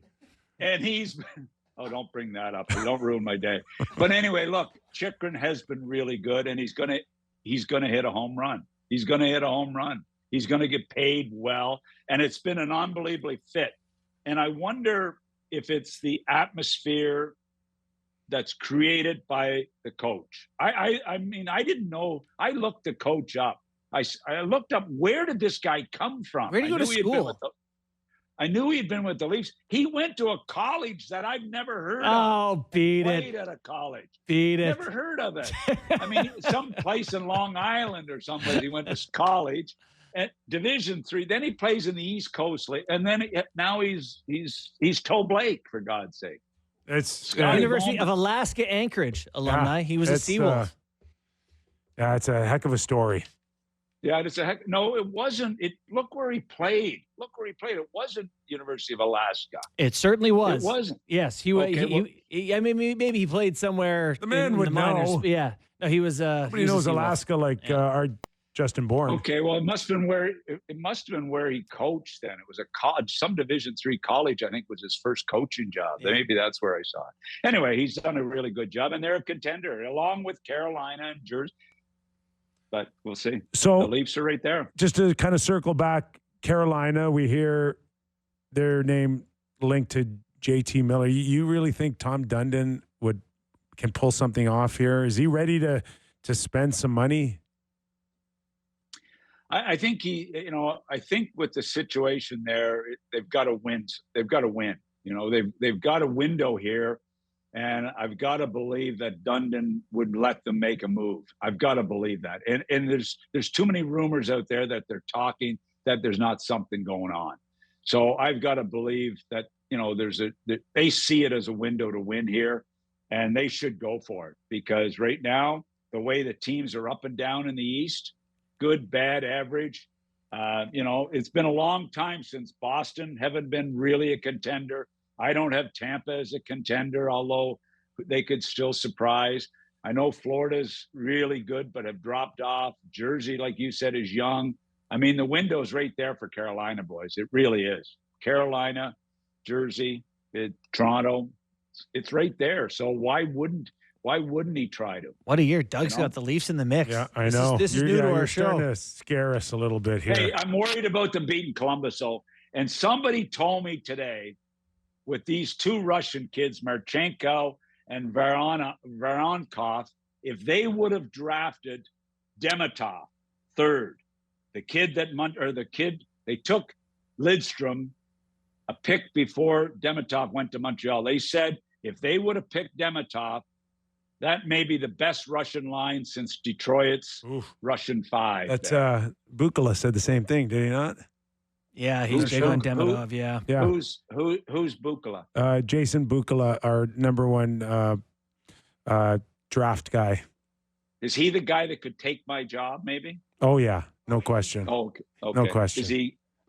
And he's been, don't bring that up. Don't ruin my day. But anyway, look, Chychrun has been really good, and he's gonna hit a home run. He's gonna hit a home run. He's going to get paid well, and it's been an unbelievably fit. And I wonder if it's the atmosphere that's created by the coach. I mean, I didn't know. I looked the coach up. I looked up, where did this guy come from? Where did he go to school? I knew he'd been with the Leafs. He went to a college that I've never heard of. Oh, beat it. Played at a college. Beat it. Never heard of it. I mean, some place in Long Island or someplace. He went to college. At Division III, then he plays in the East Coast League, and then now he's Toe Blake, for God's sake. It's University of Alaska Anchorage alumni. He was a Seawolf. Yeah, it's a heck of a story. Yeah, it's a heck. No, it wasn't. Look where he played. It wasn't University of Alaska. It certainly was. It wasn't. Yes, he was. I mean, maybe he played somewhere. The man would know. Yeah, no, he was. Nobody knows Alaska like our Justin Bourne. Okay, well, it must have been where he coached. Then it was a college, some Division III college. I think was his first coaching job. Yeah. Maybe that's where I saw it. Anyway, he's done a really good job, and they're a contender along with Carolina and Jersey. But we'll see. So the Leafs are right there. Just to kind of circle back, Carolina, we hear their name linked to JT Miller. You really think Tom Dundon can pull something off here? Is he ready to to spend some money? I think I think with the situation there, they've got to win. They've got to win. They've got a window here, and I've got to believe that Dundon would let them make a move. I've got to believe that. And there's too many rumors out there that they're talking that there's not something going on. So I've got to believe that they see it as a window to win here, and they should go for it, because right now the way the teams are up and down in the East. Good, bad, average. It's been a long time since Boston haven't been really a contender. I don't have Tampa as a contender, although they could still surprise. I know Florida's really good, but have dropped off. Jersey, like you said, is young. I mean, the window's right there for Carolina, boys. It really is. Carolina, Jersey, Toronto, it's right there. So why wouldn't he try to? What a year. Doug's got the Leafs in the mix. Yeah, I know. This is new to our show. You're starting to scare us a little bit here. Hey, I'm worried about them beating Columbus. And somebody told me today, with these two Russian kids, Marchenko and Voronkov, if they would have drafted Demidov third, they took Lidstrom a pick before Demidov went to Montreal. They said if they would have picked Demidov, that may be the best Russian line since Detroit's Russian 5. That's Bukala said the same thing, did he not? Yeah, he's big on Demidov. Yeah. Who's Bukala? Jason Bukala, our number one draft guy. Is he the guy that could take my job? Maybe. Oh yeah, no question. Oh, okay. No question.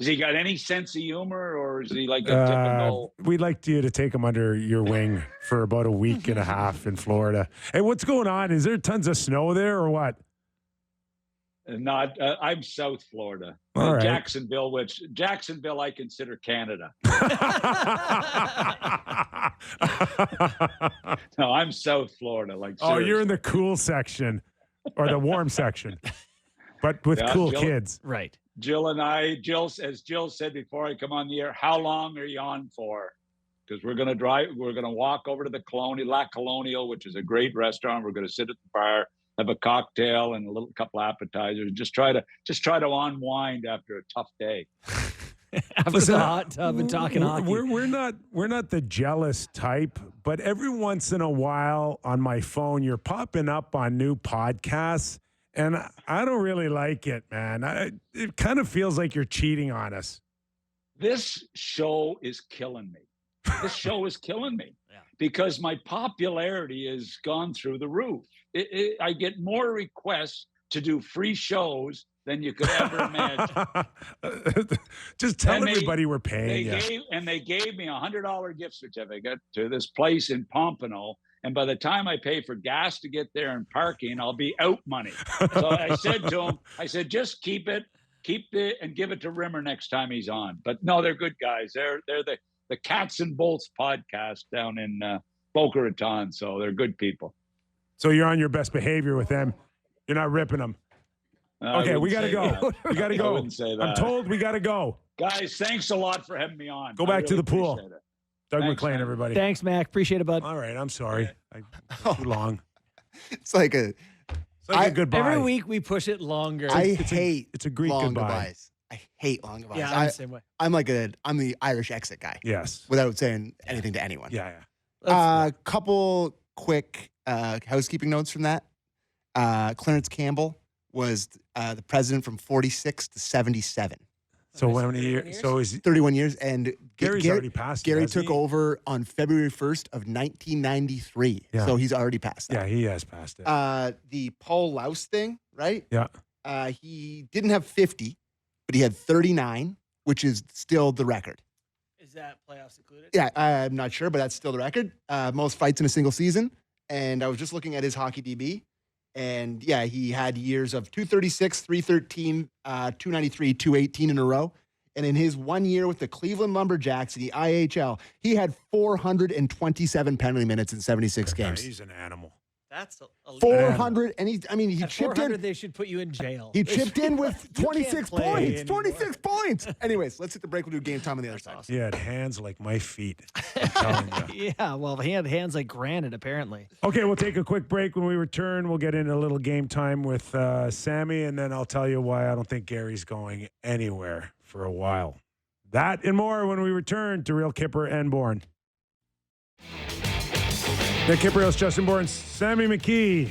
Has he got any sense of humor, or is he like a typical? We'd like you to take him under your wing for about a week and a half in Florida. Hey, what's going on? Is there tons of snow there or what? Not. I'm South Florida. All right. Jacksonville, I consider Canada. No, I'm South Florida. Seriously. You're in the cool section or the warm section, but with cool kids. Right. Jill, as Jill said before I come on the air, how long are you on for? Because we're going to walk over to the La Colonial, which is a great restaurant. We're going to sit at the bar, have a cocktail and a couple appetizers, just try to unwind after a tough day. After the hot tub and talking hockey. We're not the jealous type, but every once in a while on my phone, you're popping up on new podcasts. And I don't really like it, man. It kind of feels like you're cheating on us. This show is killing me. Because my popularity has gone through the roof. I get more requests to do free shows than you could ever imagine. Just tell everybody we're paying you. They gave me a $100 gift certificate to this place in Pompano. And by the time I pay for gas to get there and parking, I'll be out money. So I said to him, just keep it, and give it to Rimmer next time he's on. But no, they're good guys. They're the Cats and Bolts podcast down in Boca Raton. So they're good people. So you're on your best behavior with them. You're not ripping them. Okay, we got to go. We got to go. I wouldn't say that. I'm told we got to go. Guys, thanks a lot for having me on. Go back to the pool. It. Doug Thanks, MacLean, man. everybody. Thanks, Mac. Appreciate it, bud. All right, I'm sorry. Too long. It's like a goodbye. Every week we push it longer. It's a Greek long goodbye. goodbyes. I hate long goodbyes. Yeah, I'm the same way. I'm the Irish exit guy. Yes. Without saying anything to anyone. Yeah. A couple quick housekeeping notes from that. Clarence Campbell was the president from 46 to 77. So how many years? So is 31 years, and Gary's already passed. Gary took over on February 1st of 1993. Yeah. So he's already passed that. Yeah, he has passed it. The Paul Louse thing, right? Yeah. He didn't have 50, but he had 39, which is still the record. Is that playoffs included? Yeah, I'm not sure, but that's still the record. Most fights in a single season. And I was just looking at his hockey DB. And yeah, he had years of 236, 313, 293, 218 in a row. And in his 1 year with the Cleveland Lumberjacks in the IHL, he had 427 penalty minutes in 76 games. He's an animal. That's a 400, and he At chipped 400, in. they should put you in jail. He chipped in with You 26 can't play points. anymore. 26 points. Anyways, let's hit the break. We'll do game time on the other side. He had hands like my feet. I'm telling you. Yeah, well, he had hands like granite, apparently. Okay, we'll take a quick break. When we return, we'll get into a little game time with Sammy, and then I'll tell you why I don't think Gary's going anywhere for a while. That and more when we return to Real Kyper and Bourne. Nick Kypreos, Justin Bourne, Sammy McKee.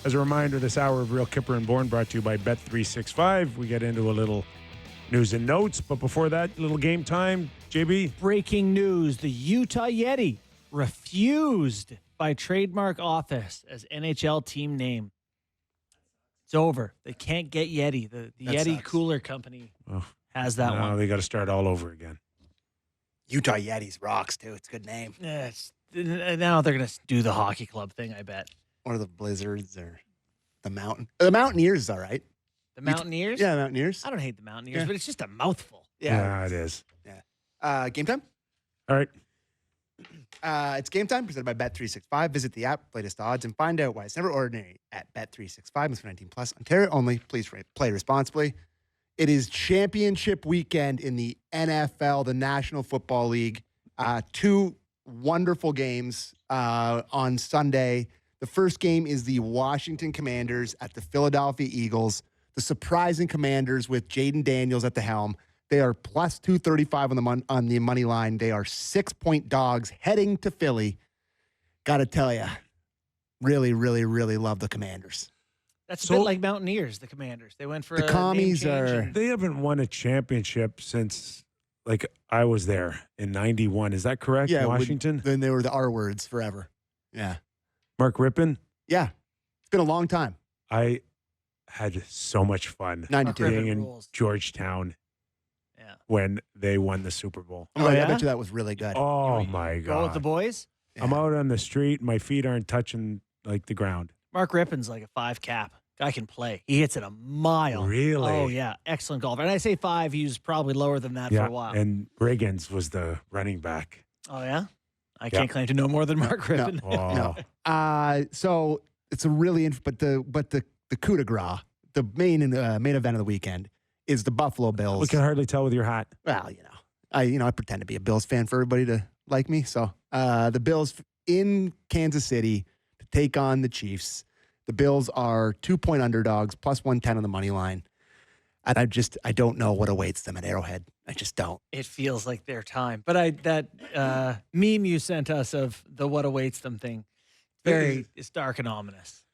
As a reminder, this hour of Real Kyper and Bourne brought to you by Bet365. We get into a little news and notes, but before that, little game time. JB? Breaking news. The Utah Yeti refused by trademark office as NHL team name. It's over. They can't get Yeti. The Yeti sucks. Cooler Company has that Now one. they got to start all over again. Utah Yetis rocks, too. It's a good name. Yeah, now they're going to do the hockey club thing, I bet. Or the Blizzards or the Mountain. The Mountaineers is all right. The Mountaineers? Yeah, Mountaineers. I don't hate the Mountaineers, Yeah. but it's just a mouthful. Yeah, it is. Yeah. Game time? All right. It's game time presented by Bet365. Visit the app, latest odds, and find out why it's never ordinary at Bet365. It's for 19 plus. Ontario only. Please play responsibly. It is championship weekend in the NFL, the National Football League. Two wonderful games on Sunday. The first game is the Washington Commanders at the Philadelphia Eagles. The surprising Commanders with Jaden Daniels at the helm. They are plus 235 on the money line. They are 6-point dogs heading to Philly. Got to tell you, really, really, really love the Commanders. That's a bit like Mountaineers, the Commanders. They went for The a commies name change are- and- They haven't won a championship since, like, I was there in 91. Is that correct? Yeah, Washington? Then they were the R words forever. Yeah. Mark Rippon? Yeah. It's been a long time. I had so much fun 92. being in Georgetown when they won the Super Bowl. I bet you that was really good. Oh, my Go God. with the boys? I'm out on the street. My feet aren't touching, like, the ground. Mark Rippon's like a 5 cap. Guy can play. He hits it a mile. Really? Oh, yeah. Excellent golfer. And I say 5, he was probably lower than that for a while. And Riggins was the running back. Oh, yeah? I can't claim to know more than Mark Rippon. Oh. So it's a really, but the coup de grace, the main event of the weekend is the Buffalo Bills. We can hardly tell with your hat. Well, I pretend to be a Bills fan for everybody to like me. So the Bills in Kansas City to take on the Chiefs. The Bills are 2-point underdogs, plus 110 on the money line. And I don't know what awaits them at Arrowhead. I just don't. It feels like their time. But that meme you sent us of the what awaits them thing, it's dark and ominous.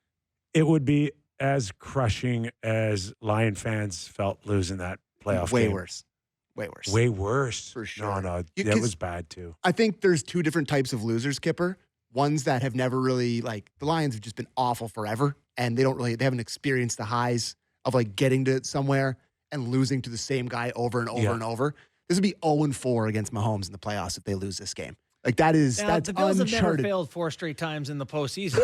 It would be as crushing as Lion fans felt losing that playoff Way game. worse. Way worse. Way worse. For sure. No, You- that 'cause was bad too. I think there's two different types of losers, Kipper. Ones that have never really, like, the Lions have just been awful forever, and they haven't experienced the highs of, like, getting to somewhere and losing to the same guy over and over Yeah. and over. This would be 0-4 against Mahomes in the playoffs if they lose this game. Like, that's The Bills have never uncharted. failed 4 straight times in the postseason.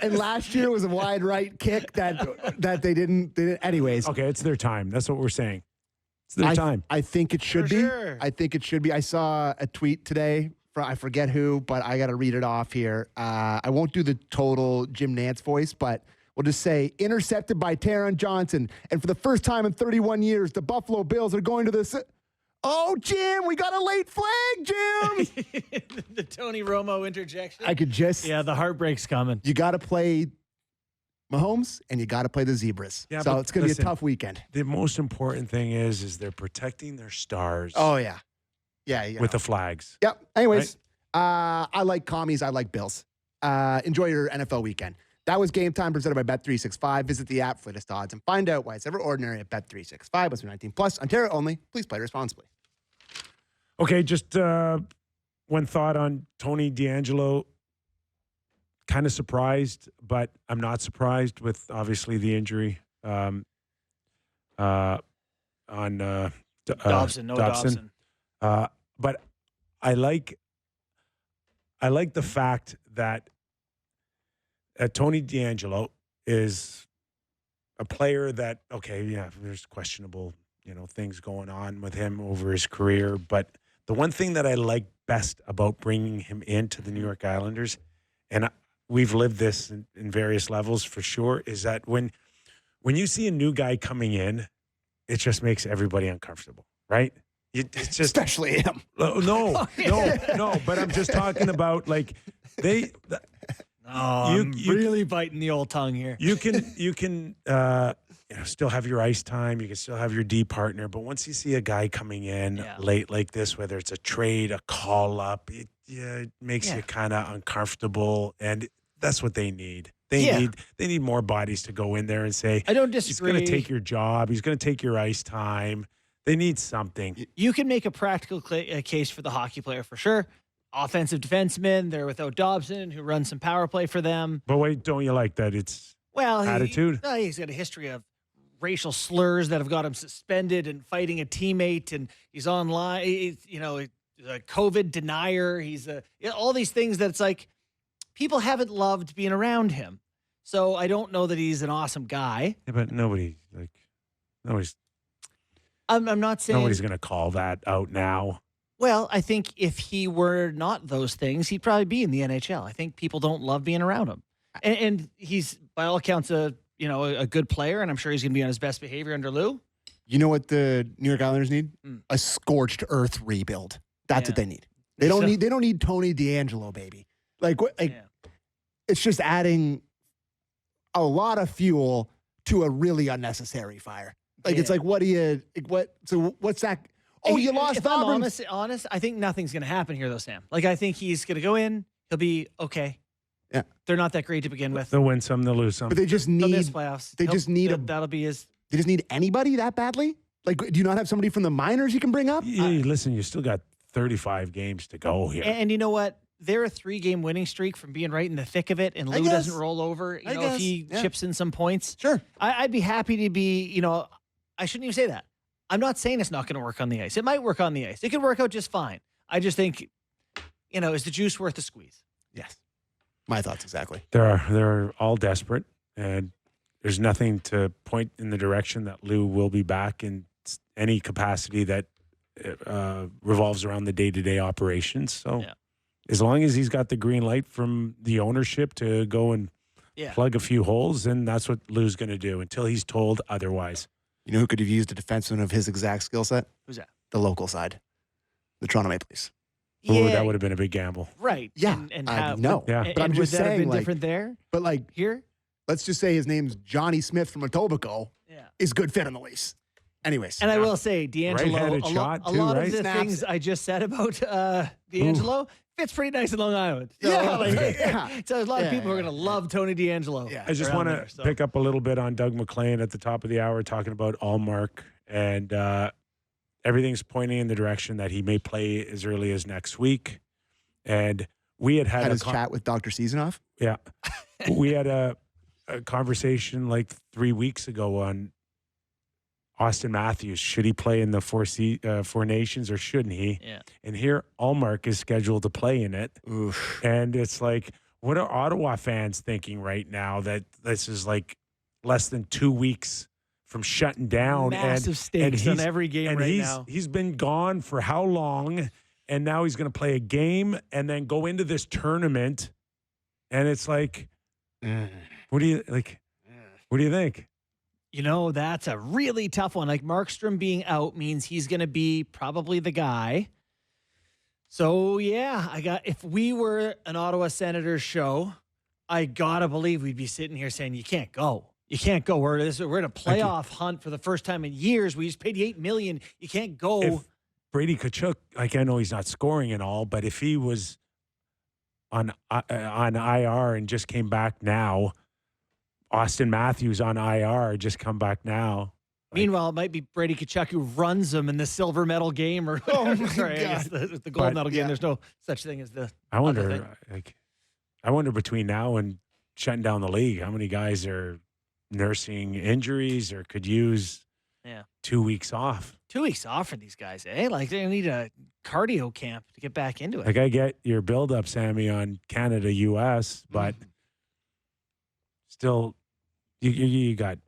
And last year was a wide right kick that they didn't. Anyways, Okay, it's their time. That's what we're saying. It's their time. I think it should For be. sure. I think it should be. I saw a tweet today from I forget who, but I got to read it off here. I won't do the total Jim Nantz voice, but we'll just say intercepted by Taron Johnson. And for the first time in 31 years, the Buffalo Bills are going to this. Oh, Jim, we got a late flag, Jim. The Tony Romo interjection. I could just. Yeah, the heartbreak's coming. You got to play Mahomes and you got to play the Zebras. Yeah, so but it's going to be a listen, tough weekend. The most important thing is they're protecting their stars. Oh, yeah. Yeah. with the flags. Yep. Anyways, I like commies. I like Bills. Enjoy your NFL weekend. That was Game Time presented by Bet365. Visit the app for latest odds and find out why it's ever ordinary at Bet365. Must be 19 plus. Ontario only. Please play responsibly. Okay, just one thought on Tony DeAngelo. Kind of surprised, but I'm not surprised with obviously the injury on Dobson. Dobson. But I like the fact that Tony DeAngelo is a player that, okay, yeah, there's questionable, things going on with him over his career. But the one thing that I like best about bringing him into the New York Islanders and we've lived this in various levels for sure, is that when you see a new guy coming in, it just makes everybody uncomfortable, right? It's just especially him. No. But I'm just talking about like I'm really biting the old tongue here. You can still have your ice time. You can still have your D partner. But once you see a guy coming in late like this, whether it's a trade, a call up, it makes you kind of uncomfortable. And that's what they need. They need more bodies to go in there and say, I don't disagree. He's going to take your job. He's going to take your ice time. They need something. You can make a practical case for the hockey player for sure. Offensive defenseman, they're without Dobson, who runs some power play for them. But wait, don't you like that? It's attitude. He's got a history of racial slurs that have got him suspended and fighting a teammate, and he's online. He's a COVID denier. He's all these things that it's like people haven't loved being around him. So I don't know that he's an awesome guy. Yeah, but nobody's. I'm not saying nobody's going to call that out now. Well, I think if he were not those things, he'd probably be in the NHL. I think people don't love being around him, and he's by all accounts a good player, and I'm sure he's going to be on his best behavior under Lou. You know what the New York Islanders need? A scorched earth rebuild. That's what they need. They don't need Tony DeAngelo, baby. It's just adding a lot of fuel to a really unnecessary fire. It's like, so what's that? Oh, you lost Auburn. If I'm honest, I think nothing's going to happen here, though, Sam. I think he's going to go in. He'll be okay. Yeah. They're not that great to begin with. They'll win some, they'll lose some. But they just They'll need miss playoffs. That'll be his. They just need anybody that badly? Do you not have somebody from the minors you can bring up? Listen, you still got 35 games to go here. And you know what? They're a 3-game winning streak from being right in the thick of it, and Lou doesn't roll over. If he chips in some points. Sure. I'd be happy to be, I shouldn't even say that. I'm not saying it's not going to work on the ice. It might work on the ice. It could work out just fine. I just think, is the juice worth the squeeze? Yes. My thoughts exactly. They're all desperate, and there's nothing to point in the direction that Lou will be back in any capacity that revolves around the day-to-day operations. So as long as he's got the green light from the ownership to go and plug a few holes, then that's what Lou's going to do until he's told otherwise. You know who could have used a defenseman of his exact skill set? Who's that? The local side. The Toronto Maple Leafs. Ooh, that would have been a big gamble. Right. Yeah. And I how, know. But I'm just would that have saying, been different there? But here? Let's just say his name's Johnny Smith from Etobicoke is good fit on the Leafs. Anyways. And I will say, DeAngelo, a lot of the Snaps. things I just said about DeAngelo fits pretty nice in Long Island. So, so a lot of people are going to love Tony DeAngelo. I just want to pick up a little bit on Doug MacLean at the top of the hour talking about Ullmark, and everything's pointing in the direction that he may play as early as next week. And we had his chat with Dr. Seasonoff. Yeah. We had a conversation like 3 weeks ago on Austin Matthews. Should he play in the Four Nations or shouldn't he? Yeah. And here, Ullmark is scheduled to play in it. Oof. And it's like, what are Ottawa fans thinking right now that this is like less than 2 weeks from shutting down? Massive stakes on every game now. He's been gone for how long? And now he's going to play a game and then go into this tournament. And it's like, what do you think? That's a really tough one. Like Markstrom being out means he's going to be probably the guy. So if we were an Ottawa Senators show, I gotta believe we'd be sitting here saying you can't go. You can't go. We're in a playoff hunt for the first time in years. We just paid you $8 million. You can't go. If Brady Tkachuk, I know he's not scoring and all, but if he was on IR and just came back now, Austin Matthews on IR just come back now. Meanwhile, it might be Brady Tkachuk who runs them in the silver medal game, or I guess the gold medal game. There's no such thing as the. I wonder between now and shutting down the league, how many guys are nursing injuries or could use 2 weeks off. 2 weeks off for these guys, eh? Like they need a cardio camp to get back into it. Like I get your build-up, Sammy, on Canada, U.S., but still, you got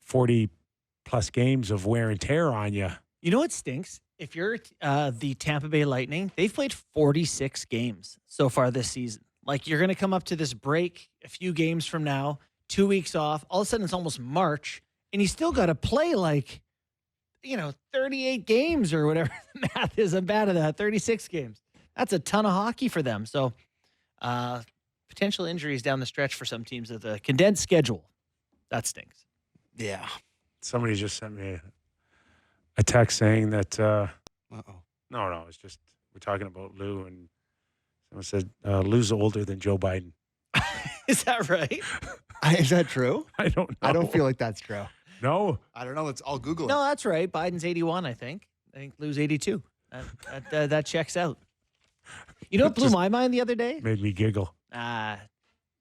40-plus games of wear and tear on you. You know what stinks? If you're the Tampa Bay Lightning, they've played 46 games so far this season. Like, you're going to come up to this break a few games from now, 2 weeks off. All of a sudden, it's almost March, and you still got to play 38 games or whatever the math is. I'm bad at that. 36 games. That's a ton of hockey for them. So, potential injuries down the stretch for some teams with a condensed schedule. That stinks. Yeah. Somebody just sent me a text saying that. No, it's just we're talking about Lou, and someone said Lou's older than Joe Biden. Is that right? Is that true? I don't know. I don't feel like that's true. No. I don't know. I'll Google it. No, that's right. Biden's 81, I think. I think Lou's 82. That checks out. You know what blew my mind the other day? Made me giggle. How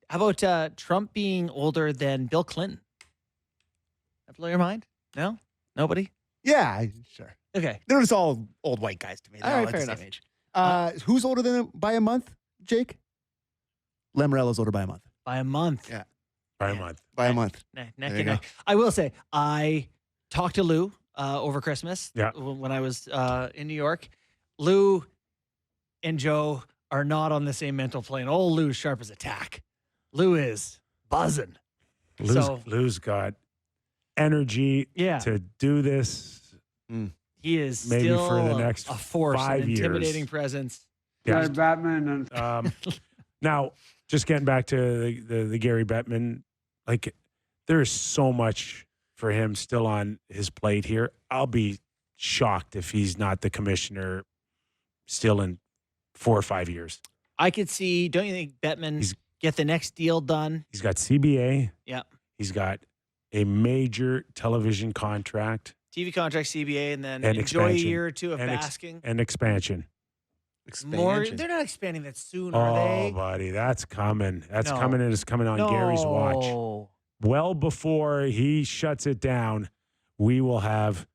about Trump being older than Bill Clinton? That blow your mind? No? Nobody? Yeah, sure. Okay. They're just all old white guys to me. They're All right, all fair at the same enough. age. Who's older than him by a month, Jake? Lamorello's older by a month. By a month. Yeah. By a month. By a month. Neck There and you go. neck. I will say, I talked to Lou over Christmas when I was in New York. Lou and Joe are not on the same mental plane. Old Lou's sharp as a tack. Lou is buzzing. Lou's got energy to do this. He is maybe still for the next a force, 5 an years. intimidating presence. Yeah. Batman and Now, just getting back to the Gary Bettman, like there's so much for him still on his plate here. I'll be shocked if he's not the commissioner still in 4 or 5 years. I could see, don't you think Bettman get the next deal done? He's got CBA. Yeah. He's got a major television contract. TV contract, CBA, and then And enjoy a expansion. year or two of And basking. And expansion. More, they're not expanding that soon, Oh, are they? buddy, that's coming. That's No. coming, and it's coming on Gary's watch. No. Well before he shuts it down, we will have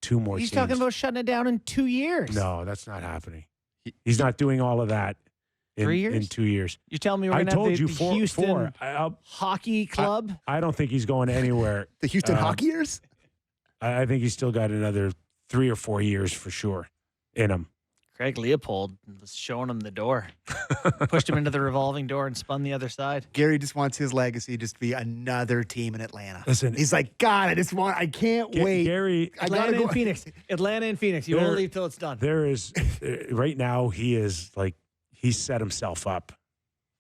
2 more He's teams. talking about shutting it down in 2 years. No, that's not happening. He's not doing all of that in 3 years? in 2 years. You tell me we're I going to have told the, you the four. Houston I'll- Hockey Club? I don't think he's going anywhere. The Houston Hockeyers? I think he's still got another 3 or 4 years for sure in him. Craig Leopold was showing him the door. Pushed him into the revolving door and spun the other side. Gary just wants his legacy just to be another team in Atlanta. Listen, he's like, God, I can't wait. Gary, I gotta Atlanta go. and Phoenix. Atlanta and Phoenix. You won't leave till it's done. There is right now. He is like he's set himself up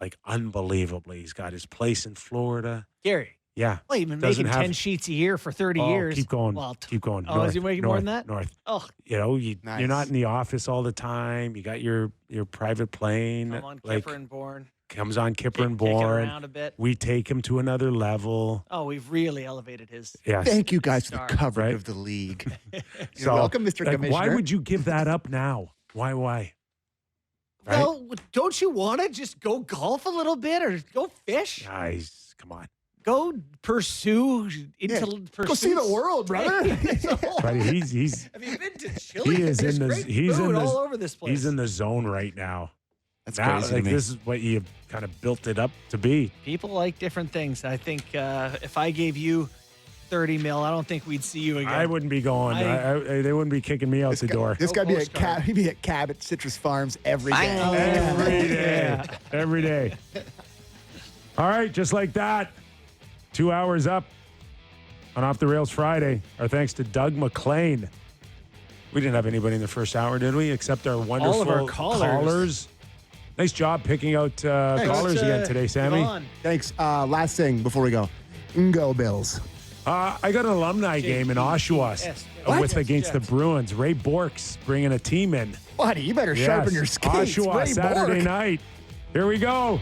like unbelievably. He's got his place in Florida. Gary. Yeah. Well, you've been Doesn't making have- 10 sheets a year for 30 Oh, years. keep going. Well, Keep going. Oh, is he making more than that? North. Oh. You know, you're Nice. not in the office all the time. You got your private plane. I'm on like, Kyper and Bourne. comes on Kipper and Kick it Bourne. around a bit. We take him to another level. Oh, we've really elevated his. Yes. Thank you guys for Star. the coverage Right? of the league. You're So, welcome, Mr. like, Commissioner. why would you give that up now? Why? Right? Well, don't you want to just go golf a little bit or go fish? Guys, come on. Go pursue Go see the world, brother. Buddy, he's Have you been to Chile? he is There's in the great he's food in the all over this place. he's in the zone right now. That's Now, crazy to like, me. this is what you kind of built it up to be. People like different things. I think if I gave you 30 mil, I don't think we'd see you again. I wouldn't be going. They wouldn't be kicking me out the door. This guy be at he'd be at Cabot Citrus Farms every day. Every day. Every day. All right, just like that. 2 hours up on Off the Rails Friday. Our thanks to Doug MacLean. We didn't have anybody in the first hour, did we? Except our wonderful All of our callers. Nice job picking out callers again today, Sammy. Thanks. Last thing before we go. Go Bills. I got an alumni game in Oshawa against the Bruins. Ray Bork's bringing a team in. Buddy, you better sharpen your skates. Oshawa, Ray Saturday Bork. night. Here we go.